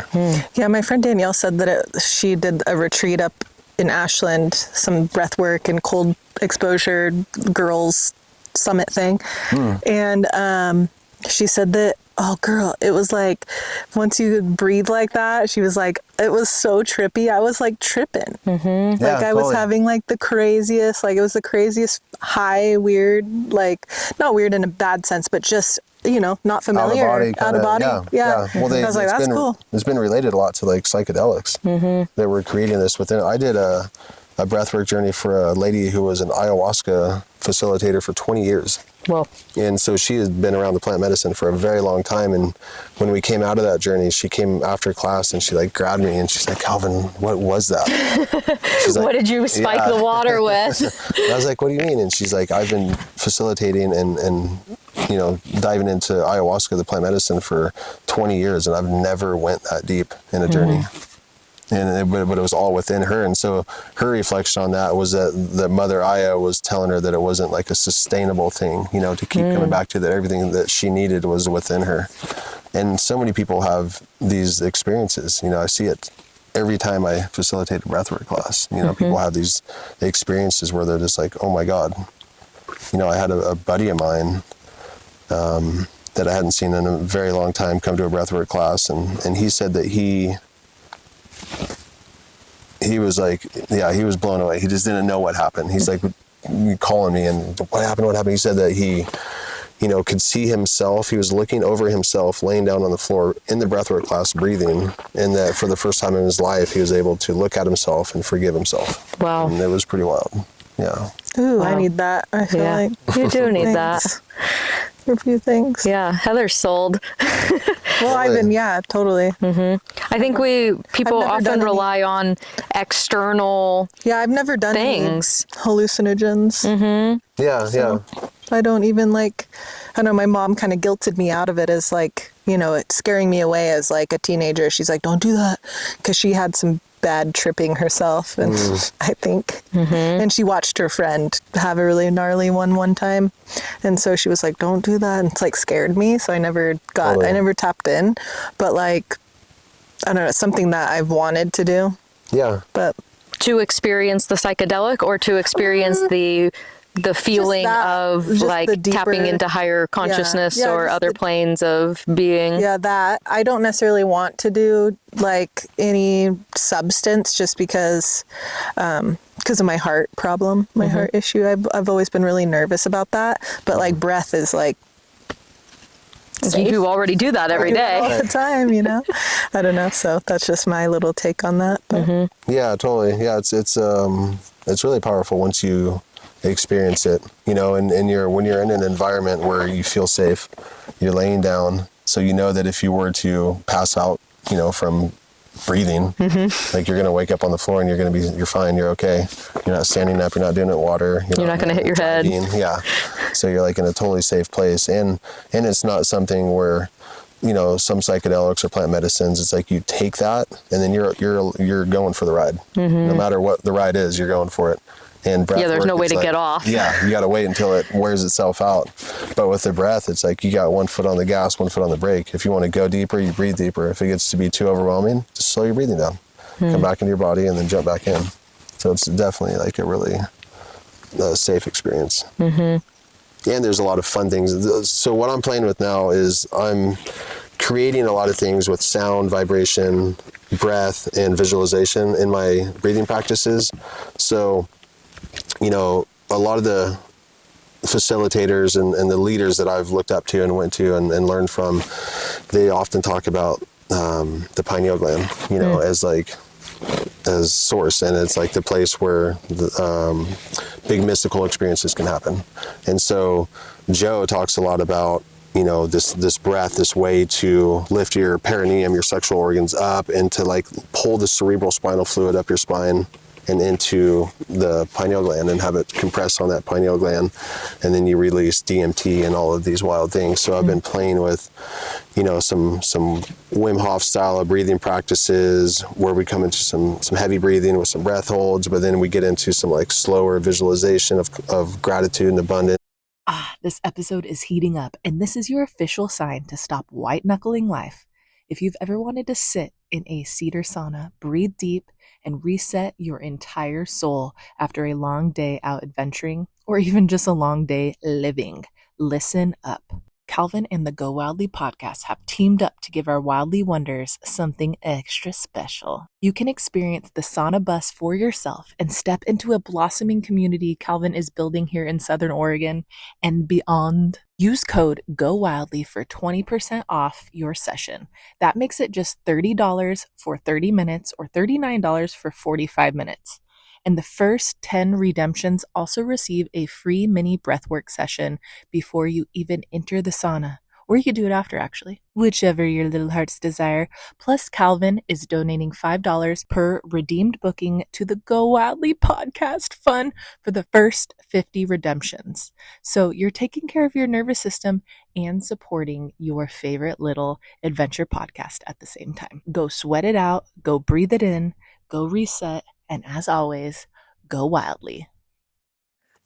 Yeah, my friend Danielle said that she did a retreat up in Ashland, some breath work and cold exposure girls summit thing. And she said that, oh girl, it was like, once you breathe like that, she was like, it was so trippy. I was like tripping. I was having like the craziest, it was the craziest high, weird, not weird in a bad sense, but just, not familiar. Out of body. Yeah. Well, I was like, that's cool. It's been related a lot to like psychedelics that we're creating this within. I did a breathwork journey for a lady who was an ayahuasca facilitator for 20 years. Well, And so she has been around the plant medicine for a very long time. And when we came out of that journey, she came after class and she like grabbed me and she's like, Calvin, what was that? She's like, what did you spike the water with? And I was like, what do you mean? And she's like, I've been facilitating and you know, diving into ayahuasca, the plant medicine, for 20 years. And I've never went that deep in a journey. But it was all within her. And so her reflection on that was that Mother Aya was telling her that it wasn't like a sustainable thing, you know, to keep coming back to, that everything that she needed was within her. And so many people have these experiences. You know, I see it every time I facilitate a breathwork class. You know, people have these experiences where they're just like, oh my God. You know, I had a buddy of mine that I hadn't seen in a very long time come to a breathwork class. And he said that he was like, yeah, he was blown away. He just didn't know what happened. He's like calling me and what happened? He said that he, you know, could see himself. He was looking over himself, laying down on the floor in the breathwork class, breathing. And that for the first time in his life, he was able to look at himself and forgive himself. Wow. And it was pretty wild. Yeah. Ooh, wow. I need that. I feel like you do need that. For a few things. Yeah, Heather's sold. Well, I've been, yeah, totally. I think people often rely on external I've never done things. Hallucinogens. Yeah, so I don't even I know my mom kind of guilted me out of it as like, you know, it's scaring me away as like a teenager. She's like, don't do that. Because she had some bad tripping herself, and I think, and she watched her friend have a really gnarly one time, and so she was like, don't do that, and it's like scared me, so I never tapped in, but like, I don't know, it's something that I've wanted to do. Yeah. But to experience the psychedelic, or to experience the feeling of like tapping into higher consciousness or other planes of being. Yeah, that. I don't necessarily want to do like any substance just because of my heart problem, my heart issue. I've always been really nervous about that. But like breath is like safe. You already do that every day. All the time, you know? I don't know. So that's just my little take on that. But. Yeah, totally. Yeah, it's really powerful once you experience it, you know, and when you're in an environment where you feel safe, you're laying down, so you know that if you were to pass out, you know, from breathing, like you're going to wake up on the floor and you're fine, you're okay, you're not standing up, you're not doing it water, you're not going to hit your head. Yeah, so you're like in a totally safe place, and it's not something where, you know, some psychedelics or plant medicines, it's like you take that and then you're going for the ride. No matter what the ride is, you're going for it. And breath there's no way to like, get off. Yeah, you got to wait until it wears itself out. But with the breath, it's like you got 1 foot on the gas, 1 foot on the brake. If you want to go deeper, you breathe deeper. If it gets to be too overwhelming, just slow your breathing down. Come back into your body and then jump back in. So it's definitely like a really safe experience. And there's a lot of fun things. So what I'm playing with now is I'm creating a lot of things with sound, vibration, breath, and visualization in my breathing practices. So, you know, a lot of the facilitators and the leaders that I've looked up to and went to and learned from, they often talk about the pineal gland, you know, as source, and it's like the place where the big mystical experiences can happen. And so Joe talks a lot about, you know, this breath, this way to lift your perineum, your sexual organs up, and to like pull the cerebral spinal fluid up your spine and into the pineal gland and have it compress on that pineal gland, and then you release DMT and all of these wild things. So I've been playing with, you know, some Wim Hof style of breathing practices where we come into some heavy breathing with some breath holds, but then we get into some like slower visualization of gratitude and abundance. This episode is heating up, and this is your official sign to stop white-knuckling life. If you've ever wanted to sit in a cedar sauna, breathe deep, and reset your entire soul after a long day out adventuring, or even just a long day living, listen up. Calvin and the Go Wildly podcast have teamed up to give our Wildly Wonders something extra special. You can experience the sauna bus for yourself and step into a blossoming community Calvin is building here in Southern Oregon and beyond. Use code GOWILDLY for 20% off your session. That makes it just $30 for 30 minutes or $39 for 45 minutes. And the first 10 redemptions also receive a free mini breathwork session before you even enter the sauna. Or you could do it after, actually, whichever your little heart's desire. Plus, Calvin is donating $5 per redeemed booking to the Go Wildly podcast fund for the first 50 redemptions. So you're taking care of your nervous system and supporting your favorite little adventure podcast at the same time. Go sweat it out, go breathe it in, go reset, and as always, go wildly.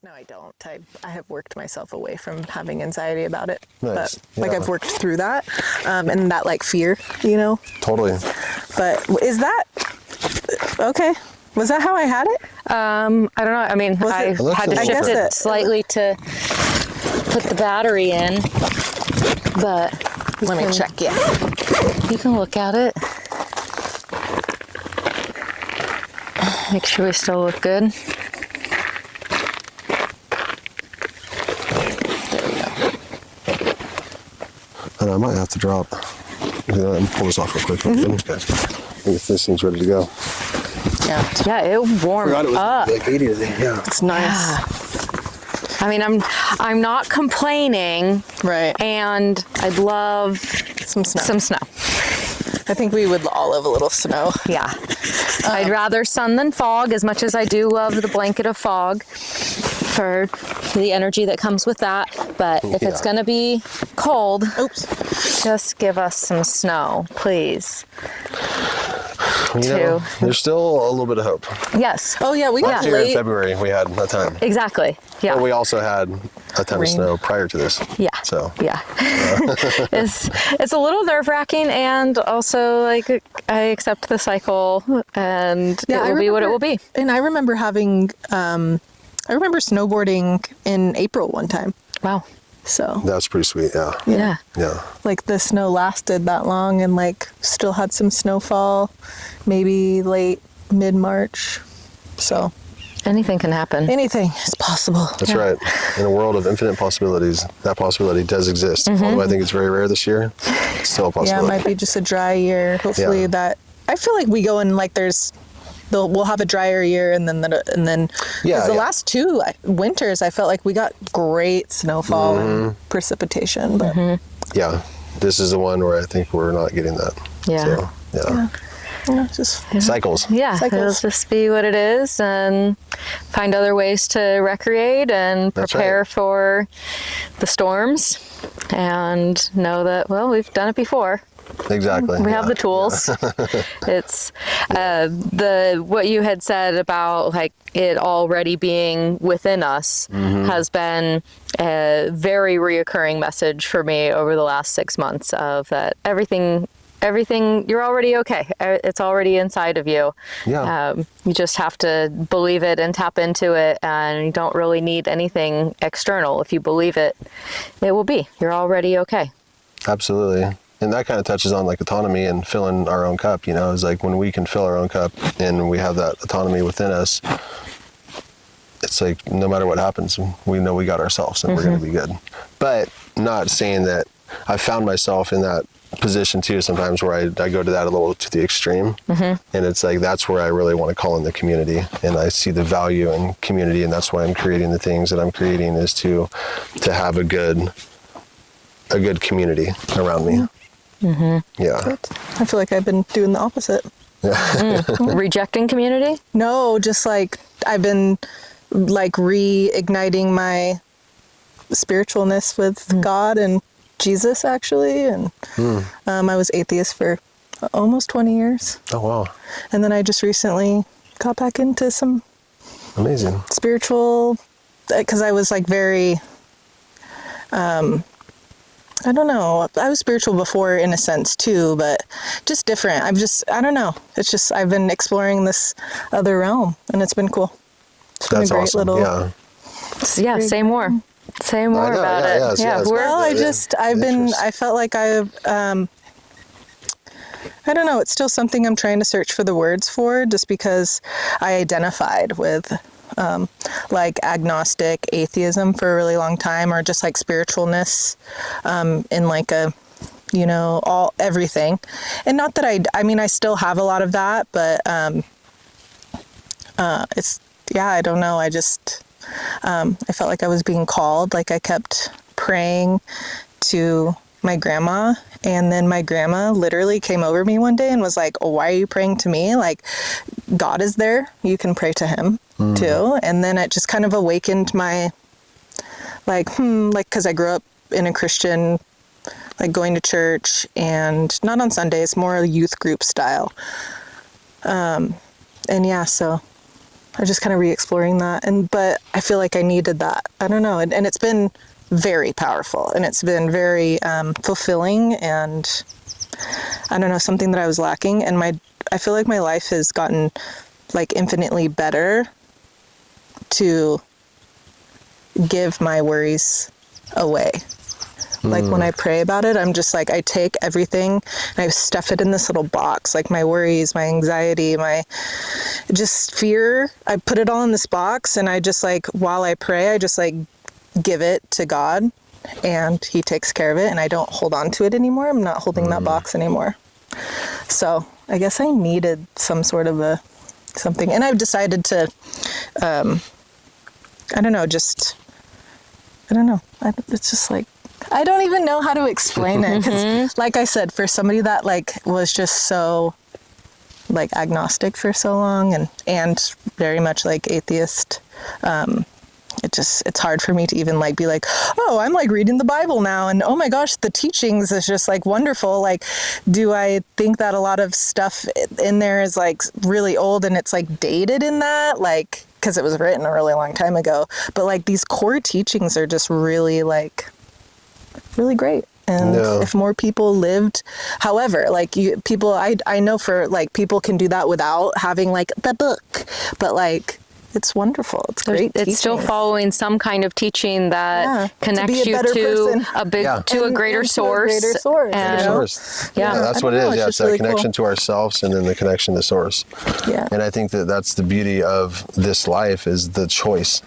No, I don't. I have worked myself away from having anxiety about it. Nice. But like Yeah. I've worked through that, and that like fear, you know. Totally. But is that okay? Was that how I had it? I don't know. I mean, Was I it- had to I shift guess it it- slightly to put the battery in, but Let me check. Yeah. you can look at it. Make sure we still look good. And I might have to drop. Let me pull this off real quick. Okay. I think this thing's ready to go. Yeah. Yeah, it warmed Forgot it was up. like 80 or something. Yeah. It's nice. Yeah. I mean, I'm not complaining, Right. and I'd love Some snow. some snow. I think we would all love a little snow. Yeah. I'd rather sun than fog, as much as I do love the blanket of fog for the energy that comes with that. But if it's Yeah. going to be cold, Oops. just give us some snow, please. You know, Two. there's still a little bit of hope. Yes. Oh yeah, we got Last year in late. February, we had a ton. Exactly. Yeah. But we also had a ton Rain. of snow prior to this. Yeah. So, Yeah. It's a little nerve-wracking, and also like I accept the cycle, and Yeah, it will be what it will be. And I remember having, I remember snowboarding in April one time. Wow. So that's pretty sweet. Yeah. Yeah. Yeah. like the snow lasted that long, and like still had some snowfall, maybe late mid-March. So Anything can happen. anything is possible. That's right. In a world of infinite possibilities, that possibility does exist. Although I think it's very rare this year, it's still a Yeah, it possibility. might be just a dry year. Hopefully Yeah. that. I feel like we go in like we'll have a drier year, and then Yeah, because the yeah. last two winters I felt like we got great snowfall and precipitation, but Yeah. This is the one where I think we're not getting that. Yeah. So, yeah. yeah, just Cycles. Yeah, Cycles. it'll just be what it is, and find other ways to recreate and That's prepare right. for the storms, and know that, well, we've done it before. Exactly. We yeah. have the tools. It's what you had said about like it already being within us has been a very reoccurring message for me over the last 6 months, of that everything, you're already okay. It's already inside of you. Yeah. You just have to believe it and tap into it, and you don't really need anything external. If you believe it, it will be. You're already okay. Absolutely. And that kind of touches on like autonomy and filling our own cup, you know, is like when we can fill our own cup and we have that autonomy within us, it's like no matter what happens, we know we got ourselves and we're going to be good. But not saying that I found myself in that position too sometimes where I go to that a little to the extreme. And it's like that's where I really want to call in the community, and I see the value in community, and that's why I'm creating the things that I'm creating, is to have a good community around me. Yeah. I feel like I've been doing the opposite. Rejecting community? No, just like I've been like reigniting my spiritualness with God and Jesus, actually. And I was atheist for almost 20 years. Oh, wow. And then I just recently got back into some Amazing. spiritual, because I was like very, I don't know. I was spiritual before in a sense too, but just different. I don't know. It's just, I've been exploring this other realm, and it's been cool. It's been That's a great awesome. little. Yeah. Yeah, say more. Say more know, about yeah, it. yes, yes. we're- Well, Yeah, I felt like I don't know, it's still something I'm trying to search for the words for, just because I identified with like agnostic atheism for a really long time, or just like spiritualness in like a, you know, everything. And not that I mean, I still have a lot of that, but it's yeah, I don't know. I just, I felt like I was being called. Like I kept praying to my grandma, and then my grandma literally came over me one day and was like, oh, why are you praying to me? Like, God is there. You can pray to him too. And then it just kind of awakened my, like, because I grew up in a Christian, like going to church, and not on Sundays, more youth group style. And yeah, so I was just kind of re-exploring that. But I feel like I needed that. I don't know. And it's been very powerful, and it's been very fulfilling, and I don't know, something that I was lacking. And I feel like my life has gotten like infinitely better to give my worries away. Like when I pray about it, I'm just like, I take everything and I stuff it in this little box, like my worries, my anxiety, my just fear. I put it all in this box, and I just like, while I pray, I just like give it to God, and he takes care of it, and I don't hold on to it anymore. I'm not holding that box anymore. So I guess I needed some sort of something, and I've decided to, I don't know, it's just like, I don't even know how to explain it. 'Cause like I said, for somebody that like was just so like agnostic for so long, and very much like atheist, it's hard for me to even like be like, oh, I'm like reading the Bible now, and oh my gosh, the teachings is just like wonderful. Like, do I think that a lot of stuff in there is like really old and it's like dated in that, like, because it was written a really long time ago, but like these core teachings are just really like really great. And if more people lived, however, like people, I know for like people can do that without having like the book, but like it's wonderful. It's great. It's still following some kind of teaching that connects you to a greater source. That's what it is. Yeah, it's really that connection to ourselves, and then the connection to source. Yeah. And I think that's the beauty of this life, is the choice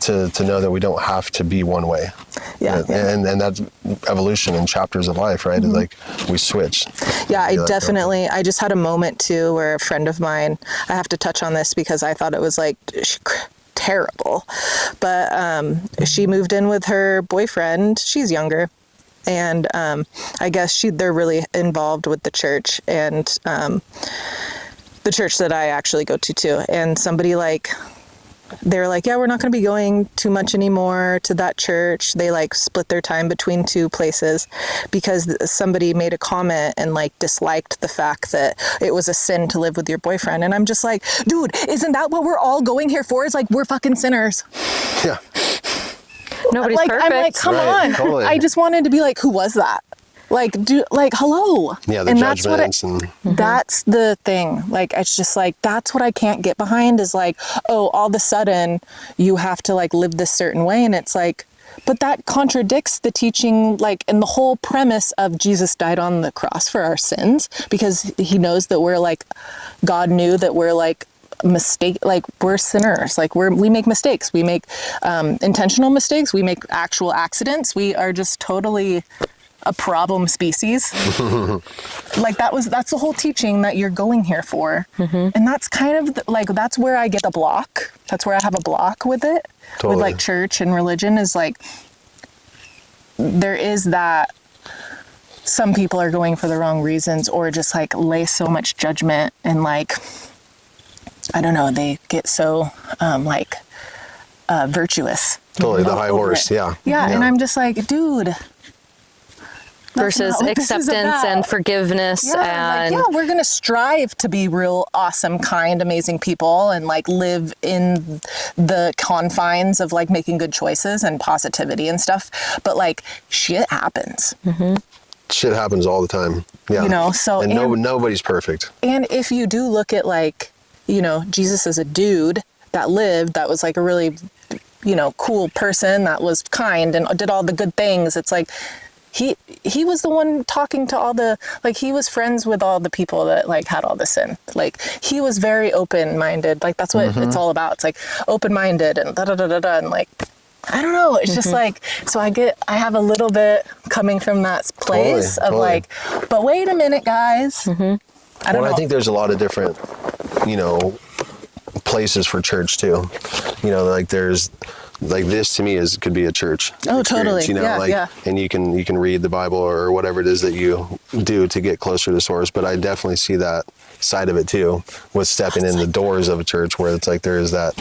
to know that we don't have to be one way. And that's evolution in chapters of life, right? It's like we switch. Yeah, I just had a moment too where a friend of mine, I have to touch on this because I thought it was like terrible, but she moved in with her boyfriend. She's younger, and I guess they're really involved with the church, and the church that I actually go to too. And somebody like, they're like, yeah, we're not going to be going too much anymore to that church. They like split their time between two places because somebody made a comment and like disliked the fact that it was a sin to live with your boyfriend. And I'm just like, dude, isn't that what we're all going here for? It's like, we're fucking sinners. Yeah. Nobody's like, perfect. I'm like, come on. Totally. I just wanted to be like, who was that? Like, hello. Yeah, the and judgments. That's the thing. Like, it's just like, that's what I can't get behind is like, oh, all of a sudden you have to like live this certain way. And it's like, but that contradicts the teaching, like, and the whole premise of Jesus died on the cross for our sins, because he knows that we're like, God knew that we're like, we're sinners, like we make mistakes, we make intentional mistakes, we make actual accidents, we are just totally a problem species. Like that's the whole teaching that you're going here for. And that's kind of like, that's where I get a block. That's where I have a block with it. Totally. With like church and religion, is like, there is that some people are going for the wrong reasons, or just like lay so much judgment, and like, I don't know, they get so virtuous. Totally, the high horse, yeah. And I'm just like, dude, versus acceptance and forgiveness. We're going to strive to be real awesome, kind, amazing people, and like live in the confines of like making good choices and positivity and stuff. But like, shit happens. Shit happens all the time. Yeah. You know, so. And nobody's perfect. And if you do look at like, you know, Jesus as a dude that lived, that was like a really, you know, cool person that was kind and did all the good things. It's like, he was the one talking to all the, like, he was friends with all the people that like had all the sin. Like, he was very open-minded. Like, that's what it's all about. It's like open-minded and da-da-da-da-da. And like, I don't know. It's just like, so I have a little bit coming from that place of like, but wait a minute, guys. I don't know. I think there's a lot of different, you know, places for church too. You know, like there's like this to me could be a church. Oh, totally. You know, Yeah, and you can read the Bible or whatever it is that you do to get closer to source. But I definitely see that side of it too, with stepping in the doors of a church where it's like there is that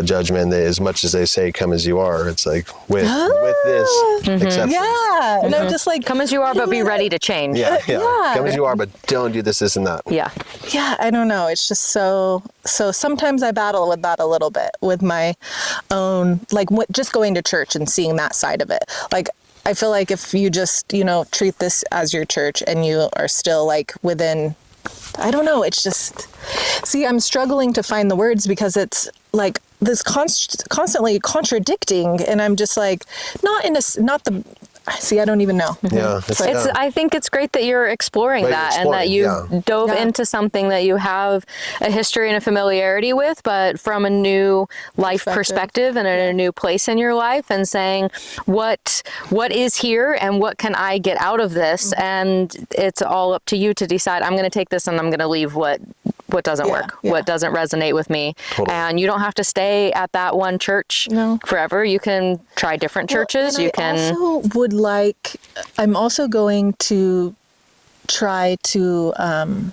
judgment that as much as they say come as you are, it's like with this exception. Yeah. And I'm just like, Come as you are, but be ready to change. Yeah. Yeah. Come as you are, but don't do this and that. Yeah. yeah, I don't know. It's just so sometimes I battle with that a little bit with my own, like just going to church and seeing that side of it. Like, I feel like if you just, you know, treat this as your church and you are still like within, I don't know. It's just, see, I'm struggling to find the words because it's like this constantly contradicting. And I'm just like, see, I don't even know. Yeah. I think it's great that you're exploring Like that and that you dove Yeah. into something that you have a history and a familiarity with, but from a new life perspective and in a new place in your life, and saying what is here and what can I get out of this? And it's all up to you to decide, I'm going to take this and I'm going to leave what doesn't work, what doesn't resonate with me. Totally. And you don't have to stay at that one church forever. You can try different churches. I'm also going to try to,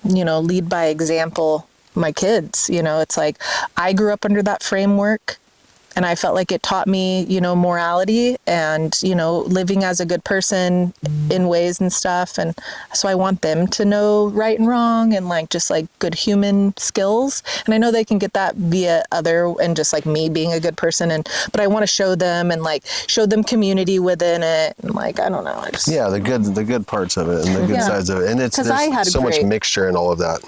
lead by example my kids. You know, it's like I grew up under that framework and I felt like it taught me, you know, morality and, you know, living as a good person in ways and stuff. And so I want them to know right and wrong and like just like good human skills. And I know they can get that via other and just like me being a good person. But I want to show them and like show them community within it. And like, I don't know. The good parts of it and the good sides of it. And there's so much mixture in all of that.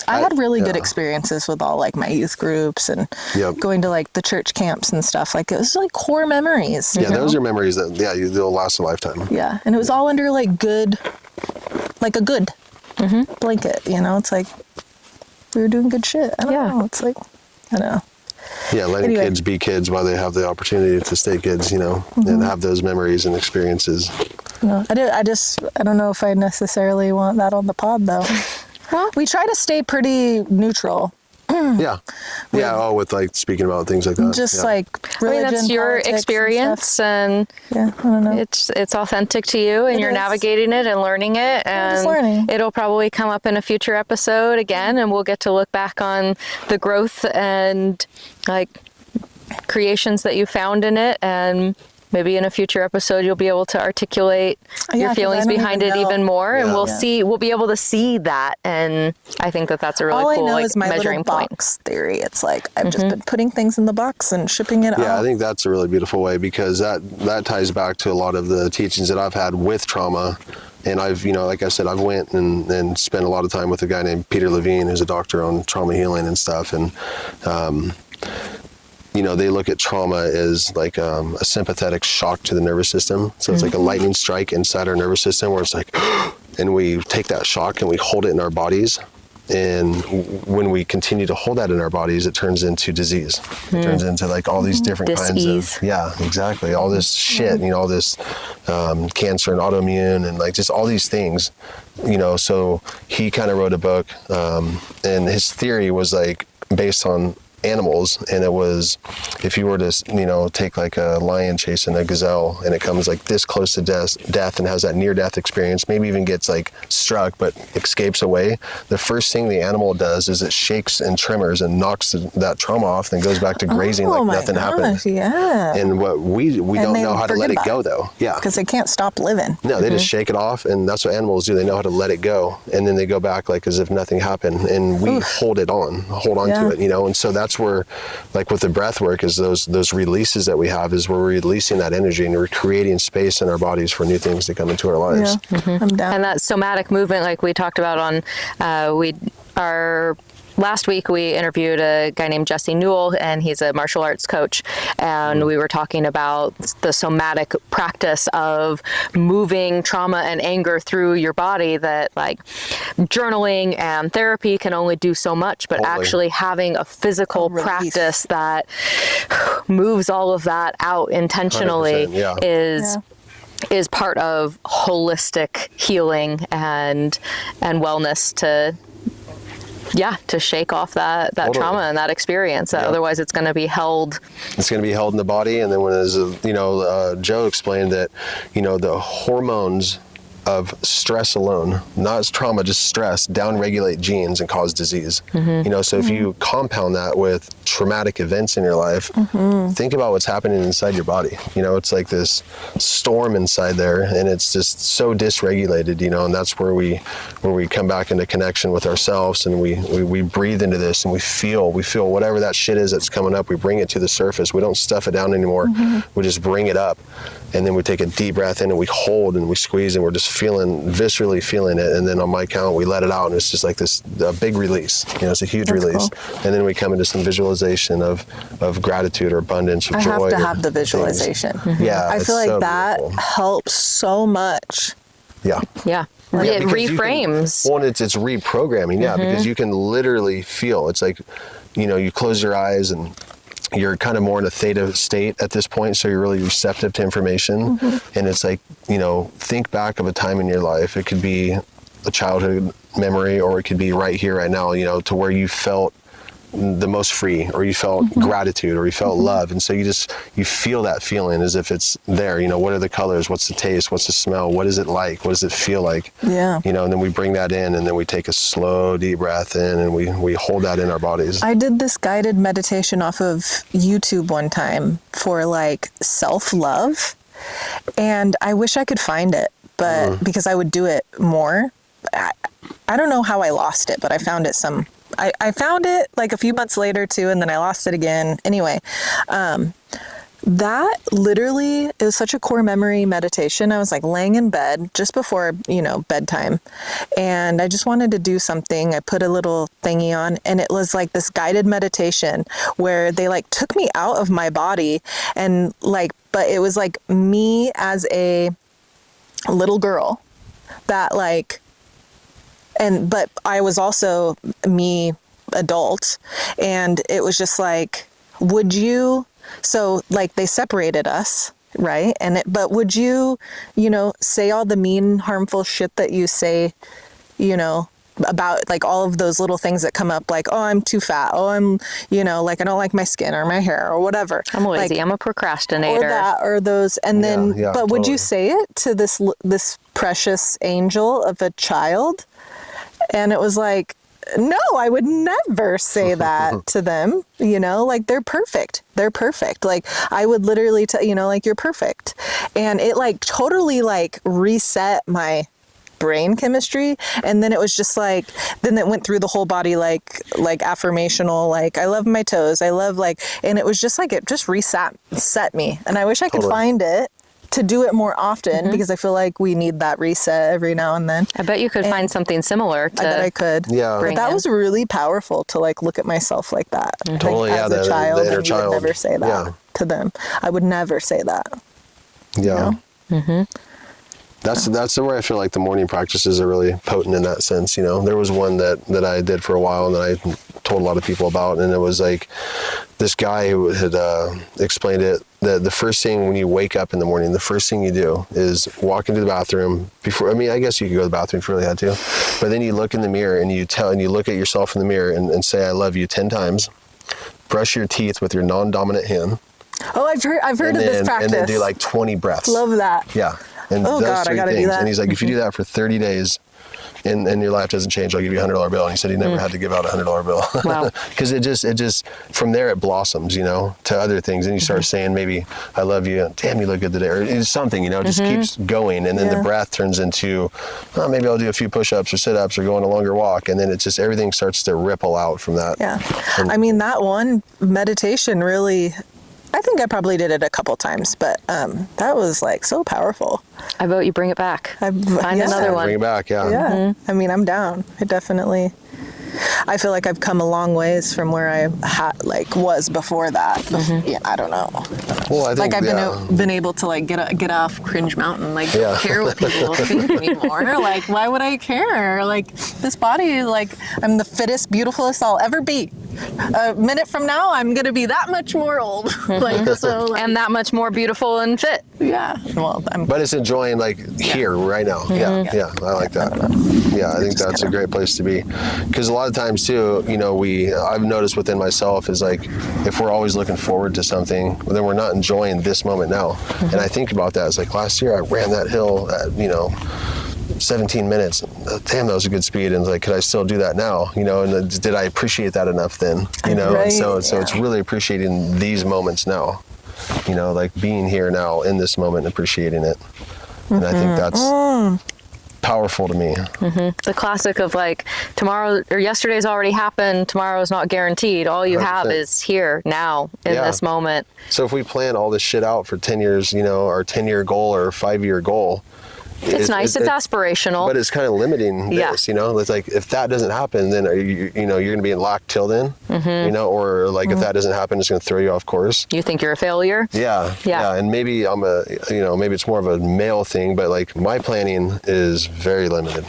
I had really good experiences with all like my youth groups and going to like the church camps and stuff. Like it was like core memories. Yeah, those are memories that they'll last a lifetime. Yeah, and it was all under like a good blanket. You know, it's like we were doing good shit. I don't know. It's like I don't know. Yeah, letting kids be kids while they have the opportunity to stay kids. You know, and have those memories and experiences. No, I don't know if I necessarily want that on the pod though. Well, we try to stay pretty neutral. With like speaking about things like that. Just like religion, that's your politics experience, and I don't know. it's authentic to you, and you're navigating it and learning it, and just learning. It'll probably come up in a future episode again, and we'll get to look back on the growth and like creations that you found in it, and maybe in a future episode you'll be able to articulate your feelings behind it even more, and we'll be able to see that, and I think that's a really cool I know is my measuring little point. box theory. It's like I've just been putting things in the box and shipping it out. Yeah, I think that's a really beautiful way because that ties back to a lot of the teachings that I've had with trauma. And I've, like I said, I've went and spent a lot of time with a guy named Peter Levine, who's a doctor on trauma healing and stuff. And, they look at trauma as like a sympathetic shock to the nervous system. So it's like a lightning strike inside our nervous system where it's like, and we take that shock and we hold it in our bodies. And when we continue to hold that in our bodies, it turns into disease. It turns into like all these different kinds of, all this shit, all this cancer and autoimmune and like just all these things, so he kind of wrote a book and his theory was like based on animals, and it was if you were to take like a lion chasing a gazelle and it comes like this close to death and has that near-death experience, maybe even gets like struck but escapes away, the first thing the animal does is it shakes and tremors and knocks that trauma off and goes back to grazing like nothing happened. And what we don't know how to let it go though. Because they can't stop living. No, they just shake it off, and that's what animals do. They know how to let it go, and then they go back like as if nothing happened, and we hold on to it, and so that's where, like with the breath work, is those releases that we have is we're releasing that energy and we're creating space in our bodies for new things to come into our lives. I'm down. And that somatic movement, like we talked about on last week, we interviewed a guy named Jesse Newell, and he's a martial arts coach. And we were talking about the somatic practice of moving trauma and anger through your body, that like journaling and therapy can only do so much, but actually having a physical practice that moves all of that out intentionally is part of holistic healing and wellness to shake off that Totally. trauma and that experience. Yeah. Otherwise, it's going to be held. It's going to be held in the body. And then when, as Joe explained that, the hormones of stress alone, not as trauma, just stress, downregulate genes and cause disease. So if you compound that with traumatic events in your life, think about what's happening inside your body. It's like this storm inside there, and it's just so dysregulated, and that's where we come back into connection with ourselves, and we breathe into this, and we feel whatever that shit is that's coming up, we bring it to the surface. We don't stuff it down anymore. We just bring it up. And then we take a deep breath in and we hold and we squeeze and we're just viscerally feeling it. And then on my count, we let it out and it's just like a big release. It's a huge release. Cool. And then we come into some visualization of gratitude or abundance or joy. I have to have the visualization. Yeah. I feel like that helps so much. Yeah. Yeah. It reframes. It's reprogramming. Yeah. Because you can literally feel, it's like, you close your eyes and you're kind of more in a theta state at this point, so you're really receptive to information. And it's like, think back of a time in your life. It could be a childhood memory, or it could be right here, right now, to where you felt the most free, or you felt gratitude, or you felt love. And so you feel that feeling as if it's there. What are the colors? What's the taste? What's the smell? What is it like? What does it feel like? Yeah. And then we bring that in, and then we take a slow, deep breath in, and we hold that in our bodies. I did this guided meditation off of YouTube one time for like self-love, and I wish I could find it, but because I would do it more. I don't know how I lost it, but I found it I found it like a few months later too, and then I lost it again. Anyway, that literally is such a core memory meditation. I was like laying in bed just before, bedtime, and I just wanted to do something. I put a little thingy on, and it was like this guided meditation where they like took me out of my body, and but it was like me as a little girl that but I was also me adult, and it was just like, so they separated us, right? But would you, say all the mean, harmful shit that you say, about like all of those little things that come up, like, oh, I'm too fat. Oh, I'm, I don't like my skin or my hair or whatever. I'm lazy. I'm a procrastinator. Or that, or those. And then, but totally. Would you say it to this precious angel of a child? And it was like, no, I would never say that to them, they're perfect. They're perfect. Like, I would literally tell, you're perfect. And it totally reset my brain chemistry. And then it was just then it went through the whole body, like affirmational, I love my toes. I love and it was just it just set me. And I wish I could find it to do it more often, because I feel like we need that reset every now and then. I bet you could find something similar to. I bet I could. Yeah. But that was really powerful to look at myself like that. Totally. As a child, the inner and you child. would never say that to them. I would never say that. Yeah. That's where I feel like the morning practices are really potent in that sense. There was one that I did for a while and that I told a lot of people about, and it was like this guy who had explained it, that the first thing when you wake up in the morning, the first thing you do is walk into the bathroom before, I guess you could go to the bathroom if you really had to, but then you look in the mirror and you look at yourself in the mirror and say, I love you 10 times, brush your teeth with your non-dominant hand. Oh, I've heard of this practice. And then do 20 breaths. Love that. Yeah. And oh God, I gotta do that. And he's like, if you do that for 30 days and your life doesn't change, I'll give you a $100 bill. And he said he never had to give out a $100 bill. Wow. Because it just, from there it blossoms, to other things. And you start saying, maybe, I love you, damn, you look good today. Or it's something, just keeps going. And then the breath turns into, oh, maybe I'll do a few push-ups or sit-ups or go on a longer walk. And then it's just, everything starts to ripple out from that. Yeah. And, that one meditation really, I think I probably did it a couple times, but that was so powerful. I vote you bring it back. Find another one. Bring it back, yeah. Yeah. I'm down. I feel like I've come a long ways from where I was before that. Yeah, I don't know. Well, I think, I've been able to get off Cringe Mountain. Don't care what people think anymore. Why would I care? This body, I'm the fittest, beautifulest I'll ever be. A minute from now, I'm gonna be that much more old. And that much more beautiful and fit. Yeah. Well, but it's enjoying like here right now. Yeah, I like that. Yeah, I think that's a great place to be, because a lot of times too, you know, I've noticed within myself is like, if we're always looking forward to something, then we're not enjoying this moment now. And I think about that. It's like last year I ran that hill at, you know, 17 minutes. Damn, that was a good speed. And it's like, could I still do that now? You know, and did I appreciate that enough then? You know, Right, so it's really appreciating these moments now. You know, like being here now in this moment, appreciating it. And I think that's powerful to me. The classic of like, tomorrow or yesterday's already happened, tomorrow's not guaranteed. All you 100%. have is here now in this moment. So if we plan all this shit out for 10 years, you know, our 10-year goal or 5-year goal, It's nice. It's aspirational. But it's kind of limiting this, Yeah. you know? It's like, if that doesn't happen, then you know, you're going to be in lock till then, you know? Or like, if that doesn't happen, it's going to throw you off course. You think you're a failure? Yeah. And maybe maybe it's more of a male thing, but like my planning is very limited.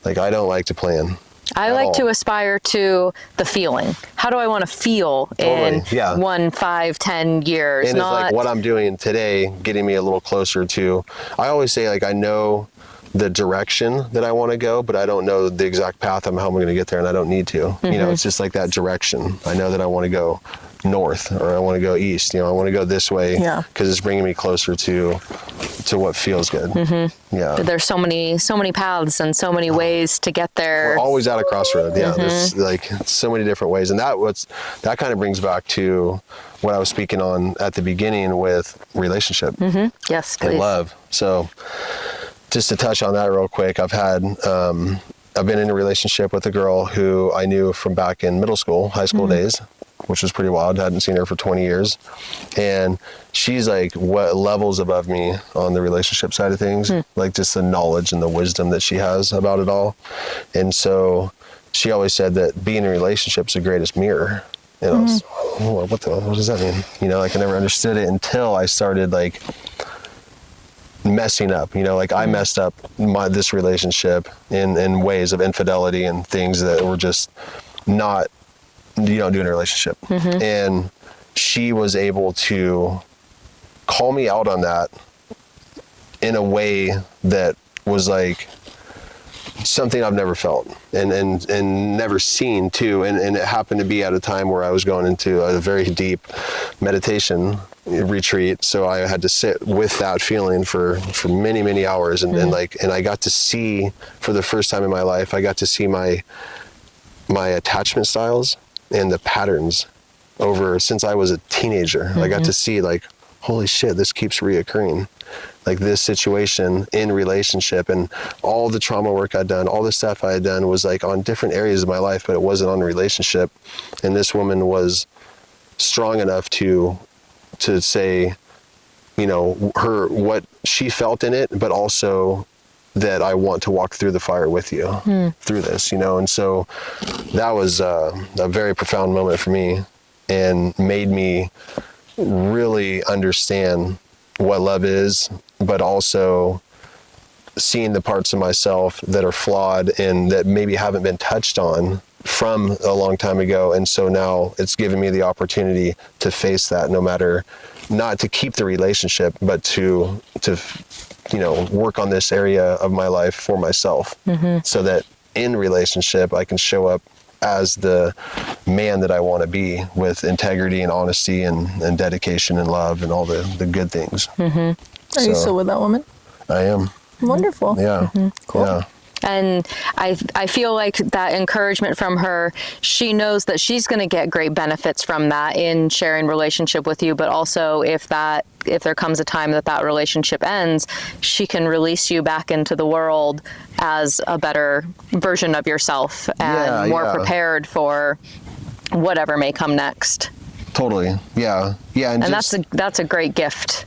Like, I don't like to plan. I like to aspire to the feeling. How do I want to feel in 1, 5, 10 years? And it's like what I'm doing today, getting me a little closer to, I always say, like, I know the direction that I want to go, but I don't know the exact path of how I'm going to get there, and I don't need to. You know, it's just like that direction. I know that I want to go north, or I want to go east. You know, I want to go this way because it's bringing me closer to what feels good. Yeah. There's so many paths and so many ways to get there. We're always at a crossroad. Yeah. There's like so many different ways. And that kind of brings back to what I was speaking on at the beginning with relationship Yes, please. and love. So just to touch on that real quick, I've been in a relationship with a girl who I knew from back in middle school, high school days, which was pretty wild. I hadn't seen her for 20 years. And she's like what levels above me on the relationship side of things, like just the knowledge and the wisdom that she has about it all. And so she always said that being in a relationship is the greatest mirror. And I was, what does that mean? You know, like I never understood it until I started like messing up, you know, like I messed up this relationship in ways of infidelity and things that were just not, you don't do in a relationship. And she was able to call me out on that in a way that was like something I've never felt and never seen too. And it happened to be at a time where I was going into a very deep meditation retreat. So I had to sit with that feeling for many, many hours. And I got to see, for the first time in my life, I got to see my attachment styles and the patterns since I was a teenager. I got to see like, holy shit, this keeps reoccurring. Like this situation in relationship, and all the trauma work I'd done, all the stuff I had done was like on different areas of my life, but it wasn't on relationship. And this woman was strong enough to say, you know, what she felt in it, but also that I want to walk through the fire with you through this, you know? And so that was a very profound moment for me and made me really understand what love is, but also seeing the parts of myself that are flawed and that maybe haven't been touched on from a long time ago. And so now it's given me the opportunity to face that, no matter, not to keep the relationship, but to you know, work on this area of my life for myself, so that in relationship I can show up as the man that I want to be, with integrity and honesty and dedication and love and all the good things. Are you still with that woman? I am. Wonderful. Yeah. Cool. Yeah. And I feel like that encouragement from her, she knows that she's going to get great benefits from that in sharing relationship with you, but also if there comes a time that relationship ends, she can release you back into the world as a better version of yourself and more prepared for whatever may come next. Totally. Yeah. Yeah. And that's a great gift.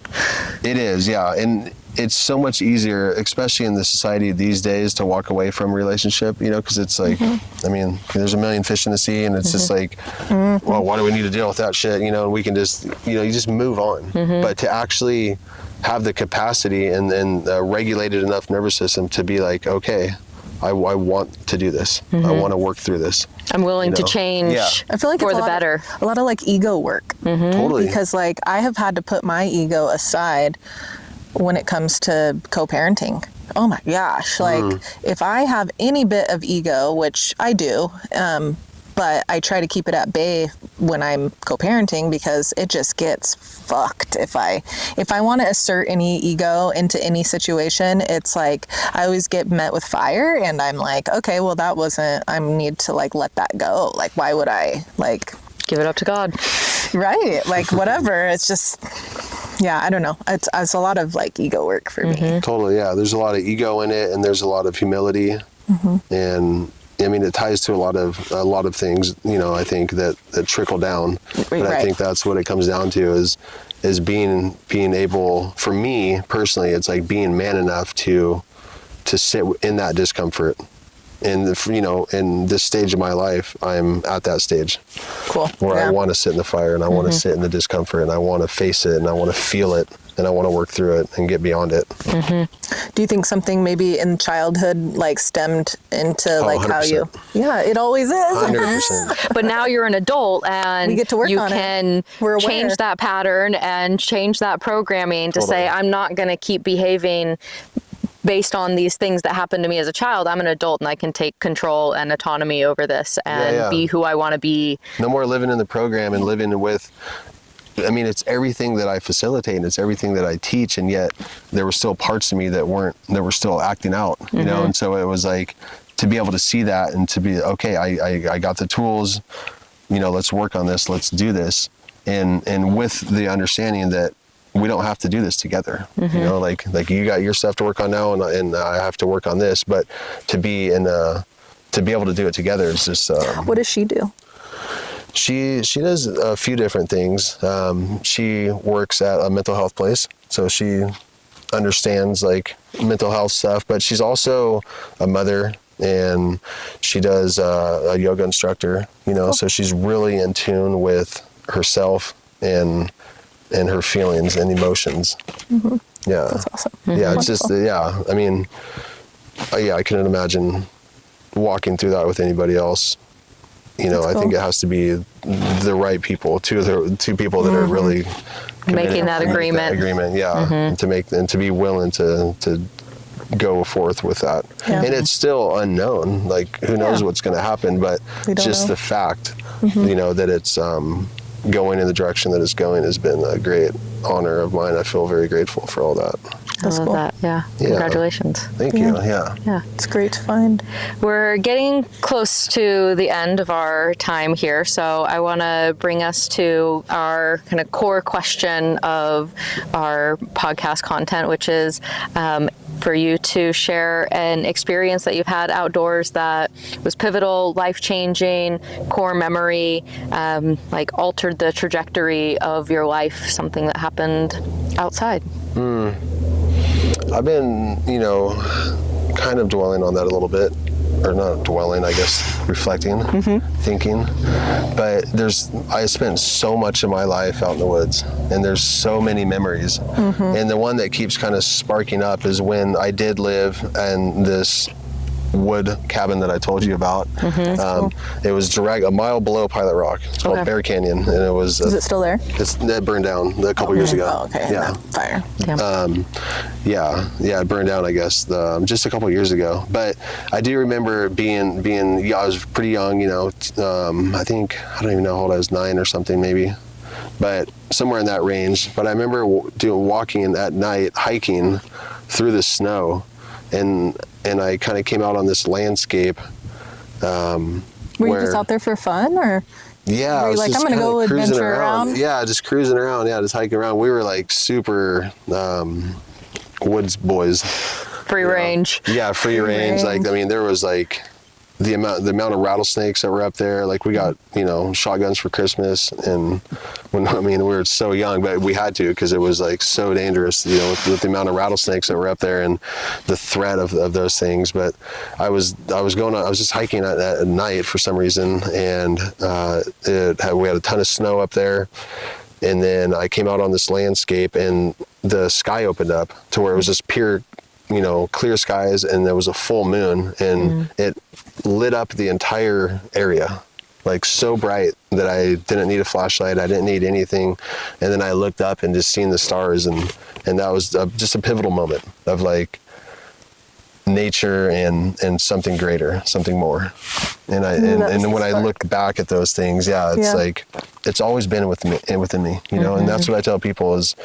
It is. Yeah. And it's so much easier, especially in the society these days, to walk away from a relationship, you know, because it's like, I mean, there's a million fish in the sea, and it's just like, well, why do we need to deal with that shit? You know, and we can just, you know, you just move on. But to actually have the capacity and regulated enough nervous system to be like, okay, I want to do this. I want to work through this. I'm willing to change I feel like for it's the better. A lot of like ego work. Totally. Because like I have had to put my ego aside when it comes to co-parenting. Oh my gosh. Like if I have any bit of ego, which I do, but I try to keep it at bay when I'm co-parenting because it just gets fucked. If I want to assert any ego into any situation, it's like I always get met with fire, and I'm like, okay, well I need to like let that go. Like why would I like Give it up to God. right? Like whatever. It's just yeah, I don't know. It's a lot of like ego work for me. Totally, yeah. There's a lot of ego in it, and there's a lot of humility, and I mean, it ties to a lot of things, you know, I think that trickle down. But I think that's what it comes down to is being able, for me personally, it's like being man enough to sit in that discomfort. And, you know, in this stage of my life, I'm at that stage. Cool. Where I want to sit in the fire, and I want to sit in the discomfort, and I want to face it, and I want to feel it, and I want to work through it and get beyond it. Do you think something maybe in childhood like stemmed into like 100%. how you? Yeah, it always is. 100%. But now you're an adult, and We get to work you on it. can We're aware. change that pattern and change that programming to say, I'm not going to keep behaving based on these things that happened to me as a child. I'm an adult and I can take control and autonomy over this and be who I want to be. No more living in the program and living with, I mean, it's everything that I facilitate and it's everything that I teach, and yet there were still parts of me that were still acting out, you know? And so it was like, to be able to see that and to be, okay, I got the tools, you know, let's work on this, let's do this. And with the understanding that we don't have to do this together, you know, like you got your stuff to work on now, and I have to work on this, but to be able to do it together is just. What does she do? She does a few different things. She works at a mental health place, so she understands like mental health stuff, but she's also a mother, and she does a yoga instructor, you know, so she's really in tune with herself and her feelings and emotions. Yeah. That's awesome. Yeah, it's just, I mean, I couldn't imagine walking through that with anybody else. You know, I think it has to be the right people, two people that are really Making that agreement. And to be willing to go forth with that. Yeah. And it's still unknown, like who knows what's going to happen, but just the fact, you know, that it's going in the direction that it's going has been a great honor of mine. I feel very grateful for all that. That's I love cool. that. Yeah. Congratulations. Thank you. Yeah. It's great to find. We're getting close to the end of our time here, so I want to bring us to our kind of core question of our podcast content, which is for you to share an experience that you've had outdoors that was pivotal, life-changing, core memory, like altered the trajectory of your life, something that happened outside. I've been, you know, kind of dwelling on that a little bit, or not dwelling, I guess, reflecting, thinking. But I spent so much of my life out in the woods, and there's so many memories. And the one that keeps kind of sparking up is when I did live in this wood cabin that I told you about. Cool. It was a mile below Pilot Rock. It's called Bear Canyon, and it was. Is it still there? It burned down a couple years ago. Oh, okay. Yeah. Fire. It burned down, I guess, just a couple years ago. But I do remember being. I was pretty young, you know. I don't even know how old I was, 9 or something, maybe. But somewhere in that range. But I remember walking at night, hiking through the snow, and I kind of came out on this landscape. Were you just out there for fun, or? Yeah, Were you like, I'm going to go adventure around? Yeah, just cruising around. Yeah, just hiking around. We were like super woods boys. Free range. Yeah, free range. Like, I mean, there was like the amount of rattlesnakes that were up there. Like, we got, you know, shotguns for Christmas, and we were so young, but we had to, because it was like so dangerous, you know, with the amount of rattlesnakes that were up there and the threat of those things. But I was just hiking at night for some reason, and we had a ton of snow up there. And then I came out on this landscape, and the sky opened up to where it was just pure, you know, clear skies, and there was a full moon, and it lit up the entire area. like so bright that I didn't need a flashlight. I didn't need anything. And then I looked up and just seen the stars, and that was just a pivotal moment of like nature and something greater, something more. And when I look back at those things, it's like, it's always been within me, you know. And that's what I tell people is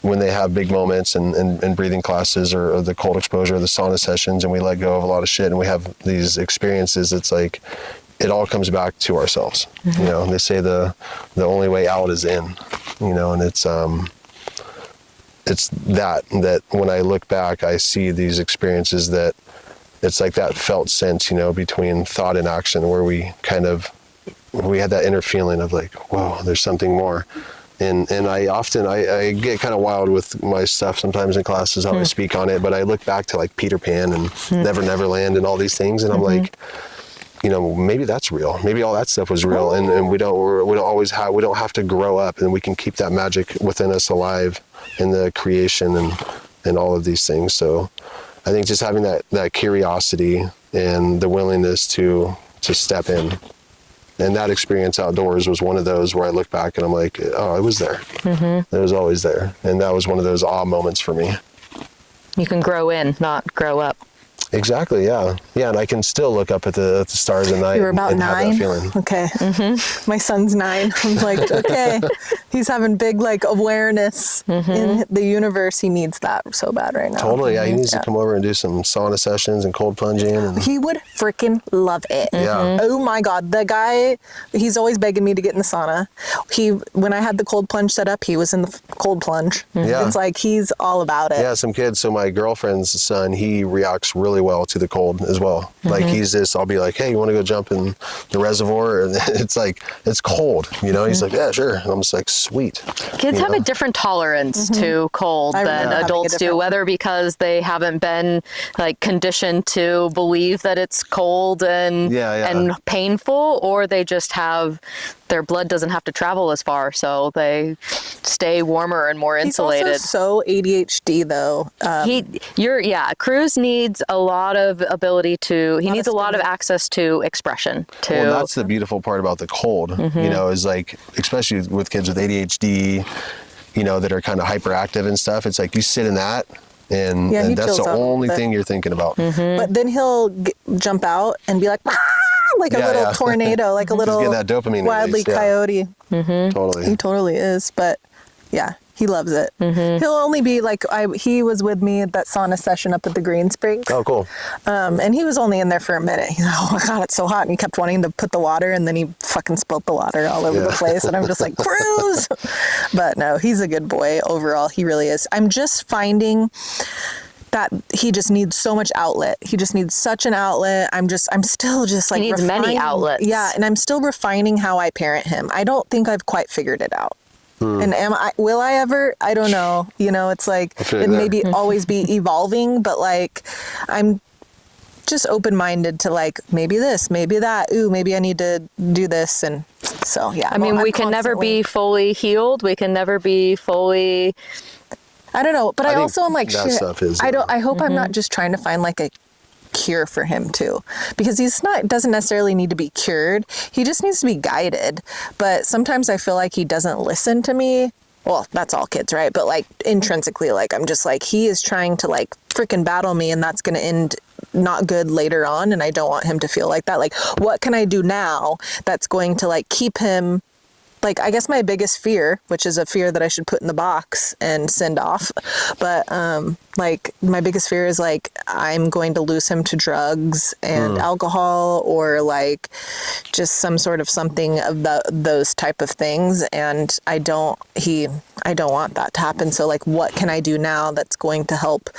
when they have big moments and breathing classes or the cold exposure or the sauna sessions, and we let go of a lot of shit and we have these experiences, it's like, it all comes back to ourselves, you know. And they say the only way out is in, you know, and it's that when I look back, I see these experiences that it's like that felt sense, you know, between thought and action, where we had that inner feeling of like, whoa, there's something more. And I get kind of wild with my stuff sometimes in classes, how I speak on it, but I look back to like Peter Pan and Neverland and all these things, and I'm like, you know, maybe that's real. Maybe all that stuff was real, and we don't have to grow up, and we can keep that magic within us alive in the creation and all of these things. So I think just having that curiosity and the willingness to step in, and that experience outdoors was one of those where I look back and I'm like, oh, it was there. It was always there. And that was one of those awe moments for me. You can grow in, not grow up. Exactly. Yeah. And I can still look up at the stars at night. You were about and 9. have that feeling. Okay. My son's 9. I'm like, okay, he's having big like awareness in the universe. He needs that so bad right now. Totally. Yeah. He needs to come over and do some sauna sessions and cold plunging. And he would freaking love it. Yeah. Oh my God. The guy, he's always begging me to get in the sauna. When I had the cold plunge set up, he was in the cold plunge. Yeah. It's like, he's all about it. Yeah. Some kids. So my girlfriend's son, he reacts really well to the cold as well. Like I'll be like, hey, you want to go jump in the reservoir? And it's like, it's cold, you know? He's like, yeah, sure. And I'm just like, sweet. Kids have a different tolerance to cold than adults do, whether because they haven't been like conditioned to believe that it's cold and painful, or they just have, their blood doesn't have to travel as far, so they stay warmer and more insulated. He's also so ADHD though. Cruz needs a lot of ability to, he needs a lot of access to expression. Well, that's the beautiful part about the cold, you know, is like, especially with kids with ADHD, you know, that are kind of hyperactive and stuff. It's like you sit in that and that's the only thing you're thinking about. But then he'll jump out and be like, like a little tornado, like a little that dopamine wildly release, coyote. Totally. He totally is. But yeah, he loves it. He'll only be like, he was with me at that sauna session up at the Green Springs. Oh, cool. And he was only in there for a minute. He's like, oh my God, it's so hot. And he kept wanting to put the water, and then he fucking spilled the water all over the place. And I'm just like, Cruz. But no, he's a good boy overall. He really is. I'm just finding that he just needs so much outlet. He just needs such an outlet. I'm still just like, he needs many outlets. Yeah. And I'm still refining how I parent him. I don't think I've quite figured it out. And will I ever? I don't know. You know, it's like, it maybe always be evolving, but like, I'm just open-minded to like, maybe this, maybe that. Ooh, maybe I need to do this. And so, yeah. I mean, we can never be fully healed. We can never be fully, I don't know. But I also am like, shit, stuff is, I hope I'm not just trying to find like a cure for him too, because doesn't necessarily need to be cured. He just needs to be guided. But sometimes I feel like he doesn't listen to me. Well, that's all kids, right? But like intrinsically, like I'm just like, he is trying to like freaking battle me, and that's going to end not good later on. And I don't want him to feel like that. Like, what can I do now that's going to like keep him, like, I guess my biggest fear, which is a fear that I should put in the box and send off. But like my biggest fear is like, I'm going to lose him to drugs and alcohol, or like just some sort of something of those type of things. And I don't want that to happen. So like, what can I do now that's going to help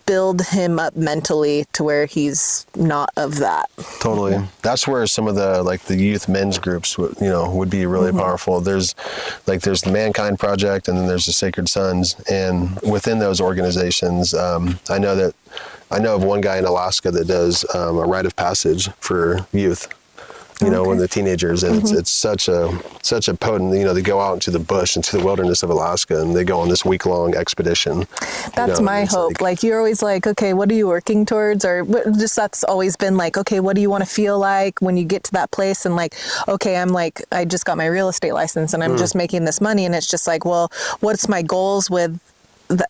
build him up mentally to where he's not of that? Totally. That's where some of the youth men's groups would be really powerful. There's the Mankind Project, and then there's the Sacred Sons, and within those organizations, I know of one guy in Alaska that does a rite of passage for youth. you know, when they're teenagers, and it's such a potent, you know, they go out into the bush, into the wilderness of Alaska, and they go on this week-long expedition. That's my hope. Like, you're always like, okay, what are you working towards? Or just, that's always been like, okay, what do you want to feel like when you get to that place? And like, okay, I'm like, I just got my real estate license and I'm just making this money. And it's just like, well, what's my goals with,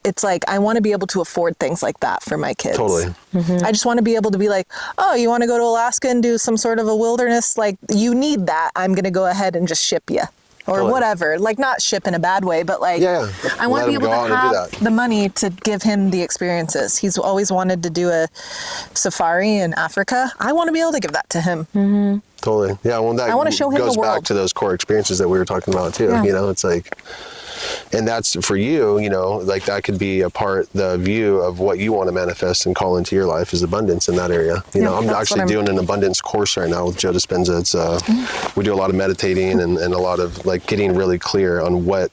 it's like, I want to be able to afford things like that for my kids. Totally. I just want to be able to be like, oh, you want to go to Alaska and do some sort of a wilderness? Like, you need that. I'm going to go ahead and just ship you. Or whatever, like, not ship in a bad way, but like, I want to be able to have the money to give him the experiences. He's always wanted to do a safari in Africa. I want to be able to give that to him. Totally. Yeah. Well, that I want to show him goes the world. back to those core experiences that we were talking about too. Yeah. You know, it's like, and that's for you, you know, like that could be a part, the view of what you want to manifest and call into your life is abundance in that area. You know, I'm actually doing an abundance course right now with Joe Dispenza. It's, we do a lot of meditating and a lot of like getting really clear on what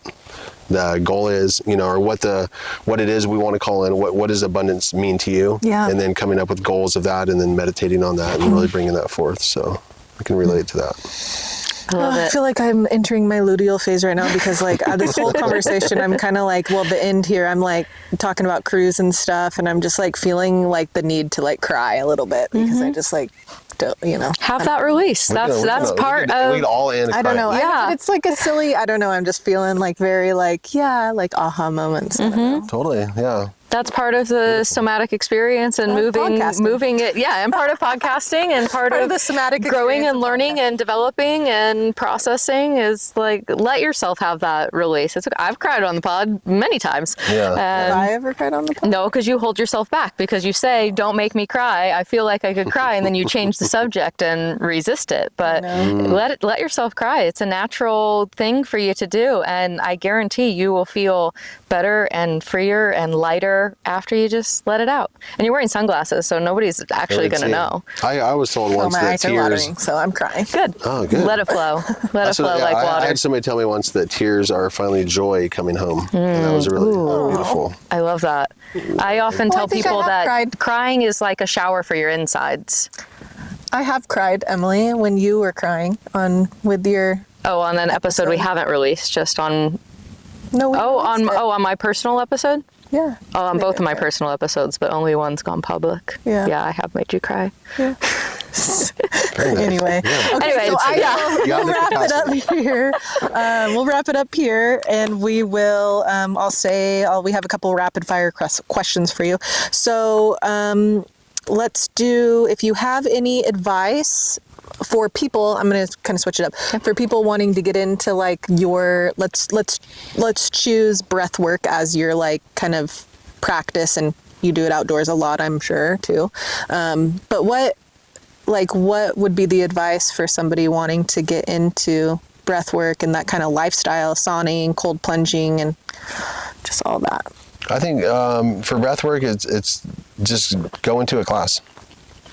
the goal is, you know, or what it is we want to call in, what does abundance mean to you? Yeah. And then coming up with goals of that and then meditating on that and really bringing that forth. So I can relate to that. I feel like I'm entering my luteal phase right now because like this whole conversation, I'm kind of like, well, the end here, I'm like talking about cruise and stuff, and I'm just like feeling like the need to like cry a little bit because I just like don't, you know, have that release. That's part of. We all end. I don't know. Yeah. It's like a silly. I don't know. I'm just feeling like very like like aha moments. Totally. Yeah. That's part of the somatic experience and moving it. Yeah, and part of podcasting and part of the somatic growing and learning and developing and processing is like, let yourself have that release. I've cried on the pod many times. Yeah. Have I ever cried on the pod? No, because you hold yourself back because you say, don't make me cry. I feel like I could cry. And then you change the subject and resist it. But let yourself cry. It's a natural thing for you to do. And I guarantee you will feel better and freer and lighter after you just let it out. And you're wearing sunglasses, so nobody's actually going to know. I was told once that tears. Watering, so I'm crying. Good. Oh, good. Let it flow. Let it flow like water. I had somebody tell me once that tears are finally joy coming home. And that was really beautiful. I love that. I often tell people that crying is like a shower for your insides. I have cried, Emily, when you were crying on an episode we haven't released, just on. No. On my personal episode. Yeah. Oh, on both of my personal episodes, but only one's gone public. Yeah. Yeah, I have made you cry. Yeah. Anyway. Yeah. Okay, anyway, so we'll wrap it up here. We'll wrap it up here, and we will. We have a couple rapid fire questions for you. So let's do. If you have any advice for people, I'm going to kind of switch it up. For people wanting to get into like your, let's choose breath work as your like kind of practice, and you do it outdoors a lot, I'm sure too. But what would be the advice for somebody wanting to get into breath work and that kind of lifestyle, sauning, cold plunging, and just all that? I think for breath work, it's just go into a class.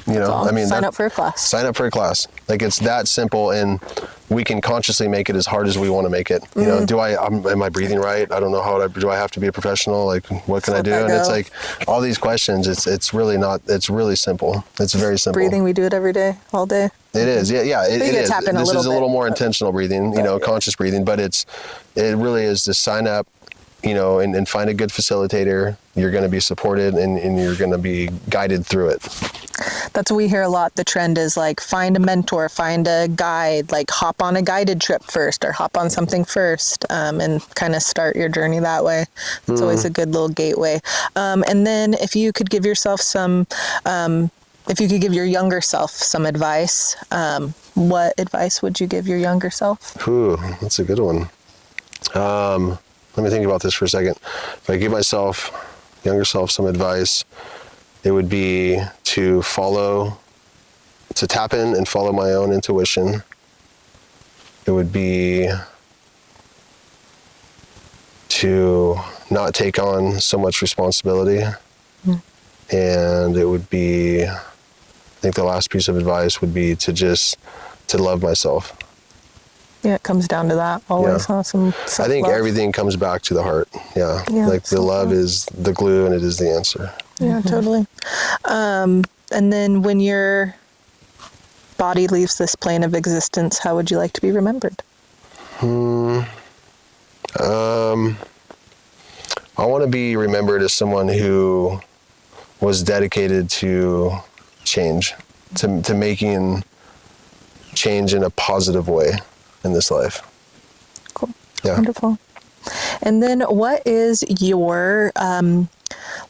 You know, I mean, sign up for a class. Sign up for a class. Like, it's that simple, and we can consciously make it as hard as we want to make it. You know, am I breathing right? I don't know do I have to be a professional? Like, what can I do? And it's like all these questions. It's really not. It's really simple. It's very simple. Breathing, we do it every day, all day. It is. Yeah. It is. This is a little more intentional breathing. You know, conscious breathing. But it really is to sign up. You know, and find a good facilitator. You're going to be supported, and you're going to be guided through it. That's what we hear a lot. The trend is like, find a mentor, find a guide, like hop on a guided trip first, or hop on something first, and kind of start your journey that way. It's always a good little gateway. And then if you could give yourself if you could give your younger self some advice, what advice would you give your younger self? Ooh, that's a good one. Let me think about this for a second. If I give myself, younger self, some advice, it would be to tap in and follow my own intuition. It would be to not take on so much responsibility. And it would be, I think the last piece of advice would be to love myself. Yeah, it comes down to that always. Yeah. Some I think everything comes back to the heart. Yeah. Like the love is the glue, and it is the answer. Yeah, totally. And then when you're body leaves this plane of existence, how would you like to be remembered? I want to be remembered as someone who was dedicated to change, to making change in a positive way in this life. Cool. Yeah. Wonderful. And then what is your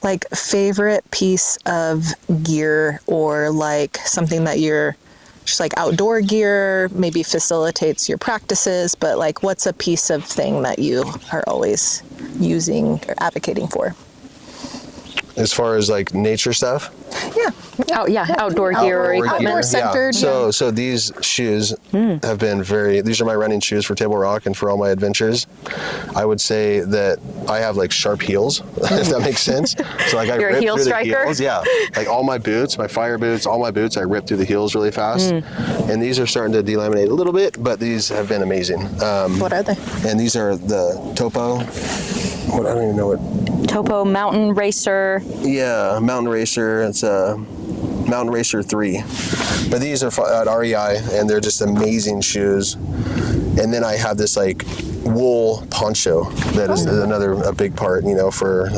like favorite piece of gear, or like something that you're just like outdoor gear, maybe facilitates your practices, but like what's a piece of thing that you are always using or advocating for? As far as like nature stuff? Yeah. Oh yeah, outdoor gear or equipment. Outdoor centered. Yeah. So these shoes have been these are my running shoes for Table Rock and for all my adventures. I would say that I have like sharp heels, if that makes sense. So like I You're a rip heel through striker? the heels. Yeah. Like all my boots, my fire boots, all my boots, I rip through the heels really fast. And these are starting to delaminate a little bit, but these have been amazing. What are they? And these are the Topo. I don't even know what. Topo Mountain Racer. Yeah, Mountain Racer. It's a Mountain Racer 3. But these are at REI, and they're just amazing shoes. And then I have this like wool poncho that is a big part, for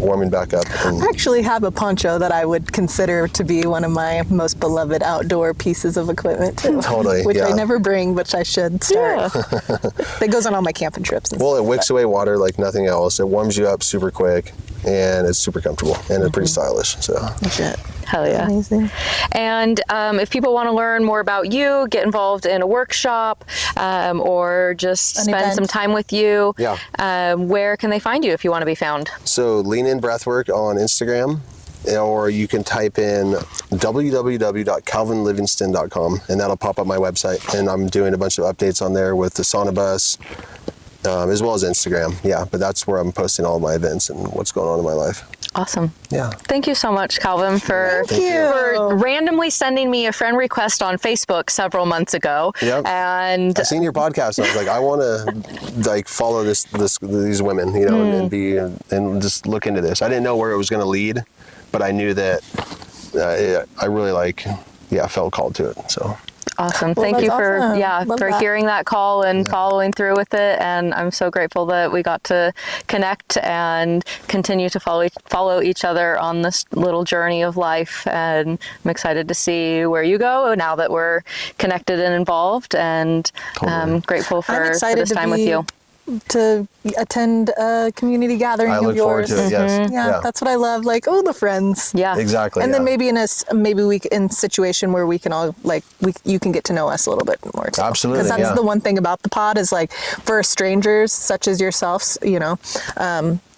warming back up. And I actually have a poncho that I would consider to be one of my most beloved outdoor pieces of equipment too. Totally, Which I yeah. never bring, which I should start. Yeah. That goes on all my camping trips. And well, it stuff, wicks away water like nothing else. It warms you up super quick, and it's super comfortable, and it's pretty stylish. So. Shit. Hell yeah. Amazing. And if people want to learn more about you, get involved in a workshop, or just An spend event. some time with you, Yeah. where can they find you if you want to be found? So Lean In Breathwork on Instagram, or you can type in www.calvinlivingston.com, and that'll pop up my website. And I'm doing a bunch of updates on there with the sauna bus, as well as Instagram. Yeah, but that's where I'm posting all my events and what's going on in my life. Awesome. Yeah. Thank you so much, Calvin, for randomly sending me a friend request on Facebook several months ago. Yep. And I seen your podcast, and I was like, I want to like follow these women, and be and just look into this. I didn't know where it was going to lead, but I knew that I really felt called to it. So. awesome. Well, Thank you that's for awesome. Love for that. hearing that call and following through with it. And I'm so grateful that we got to connect and continue to follow each other on this little journey of life. And I'm excited to see where you go now that we're connected and involved. And Totally. grateful I'm for excited this to time with you. to attend a community gathering I of look forward yours. to it. Yes. Yeah, that's what I love. Like, the friends. Yeah. Exactly. And then yeah. maybe in a situation where we can all you can get to know us a little bit more too. Absolutely, Because that's yeah. the one thing about the pod is like for strangers such as yourselves,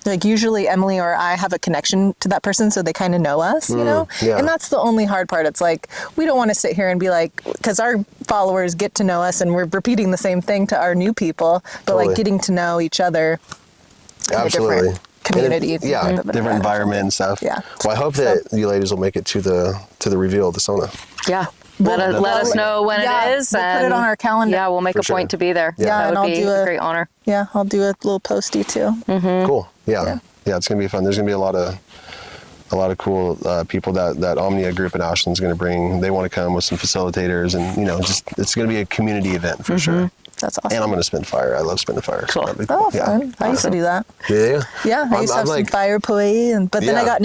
like usually Emily or I have a connection to that person, so they kind of know us, yeah. And that's the only hard part. It's like we don't want to sit here and be like, because our followers get to know us and we're repeating the same thing to our new people, but Totally. like getting to know each other in a Absolutely. different community. And different environment and stuff. Yeah. Well, I hope that you ladies will make it to the reveal of the sauna. Yeah. Let us know when it is. We'll put it on our calendar. Yeah, we'll make For a point sure. to be there. Yeah. That and would I'll be do a great honor. Yeah, I'll do a little postie too. Cool. Yeah. It's gonna be fun. There's gonna be a lot of cool people that Omnia group in Ashland's gonna bring. They want to come with some facilitators, and it's gonna be a community event for sure. That's awesome. And I'm gonna spin fire. I love spinning fire. Cool. that'd be Oh, yeah. fun. I used to do that. Yeah. Yeah, I used to have some fire play, but then I got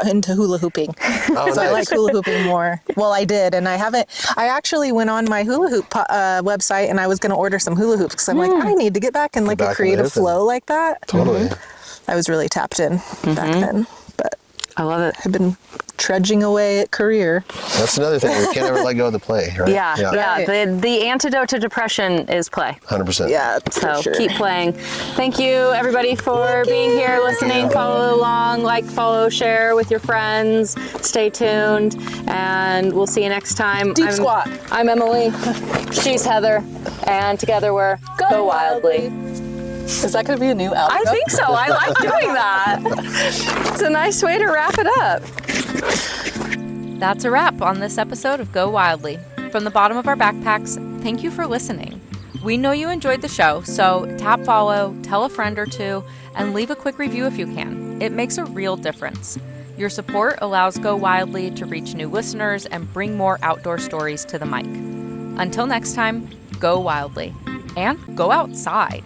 into hula hooping. Oh, So I nice. like hula hooping more. Well, I did, and I haven't. I actually went on my hula hoop website, and I was going to order some hula hoops because I'm like, I need to get back in like back a in the creative hooping. flow like that. Totally. I was really tapped in back then, but I love it. I've been trudging away at career. That's another thing. We can't ever let go of the play, right? Yeah. Right. The antidote to depression is play. 100%. Yeah, So for sure. keep playing. Thank you, everybody, for being here, listening. Follow along, follow, share with your friends. Stay tuned, and we'll see you next time. Deep squat. I'm Emily. She's Heather, and together we're Go Wildly. Is that going to be a new outro? I think so. I like doing that. It's a nice way to wrap it up. That's a wrap on this episode of Go Wildly. From the bottom of our backpacks, thank you for listening. We know you enjoyed the show, so tap follow, tell a friend or two, and leave a quick review if you can. It makes a real difference. Your support allows Go Wildly to reach new listeners and bring more outdoor stories to the mic. Until next time, go wildly and go outside.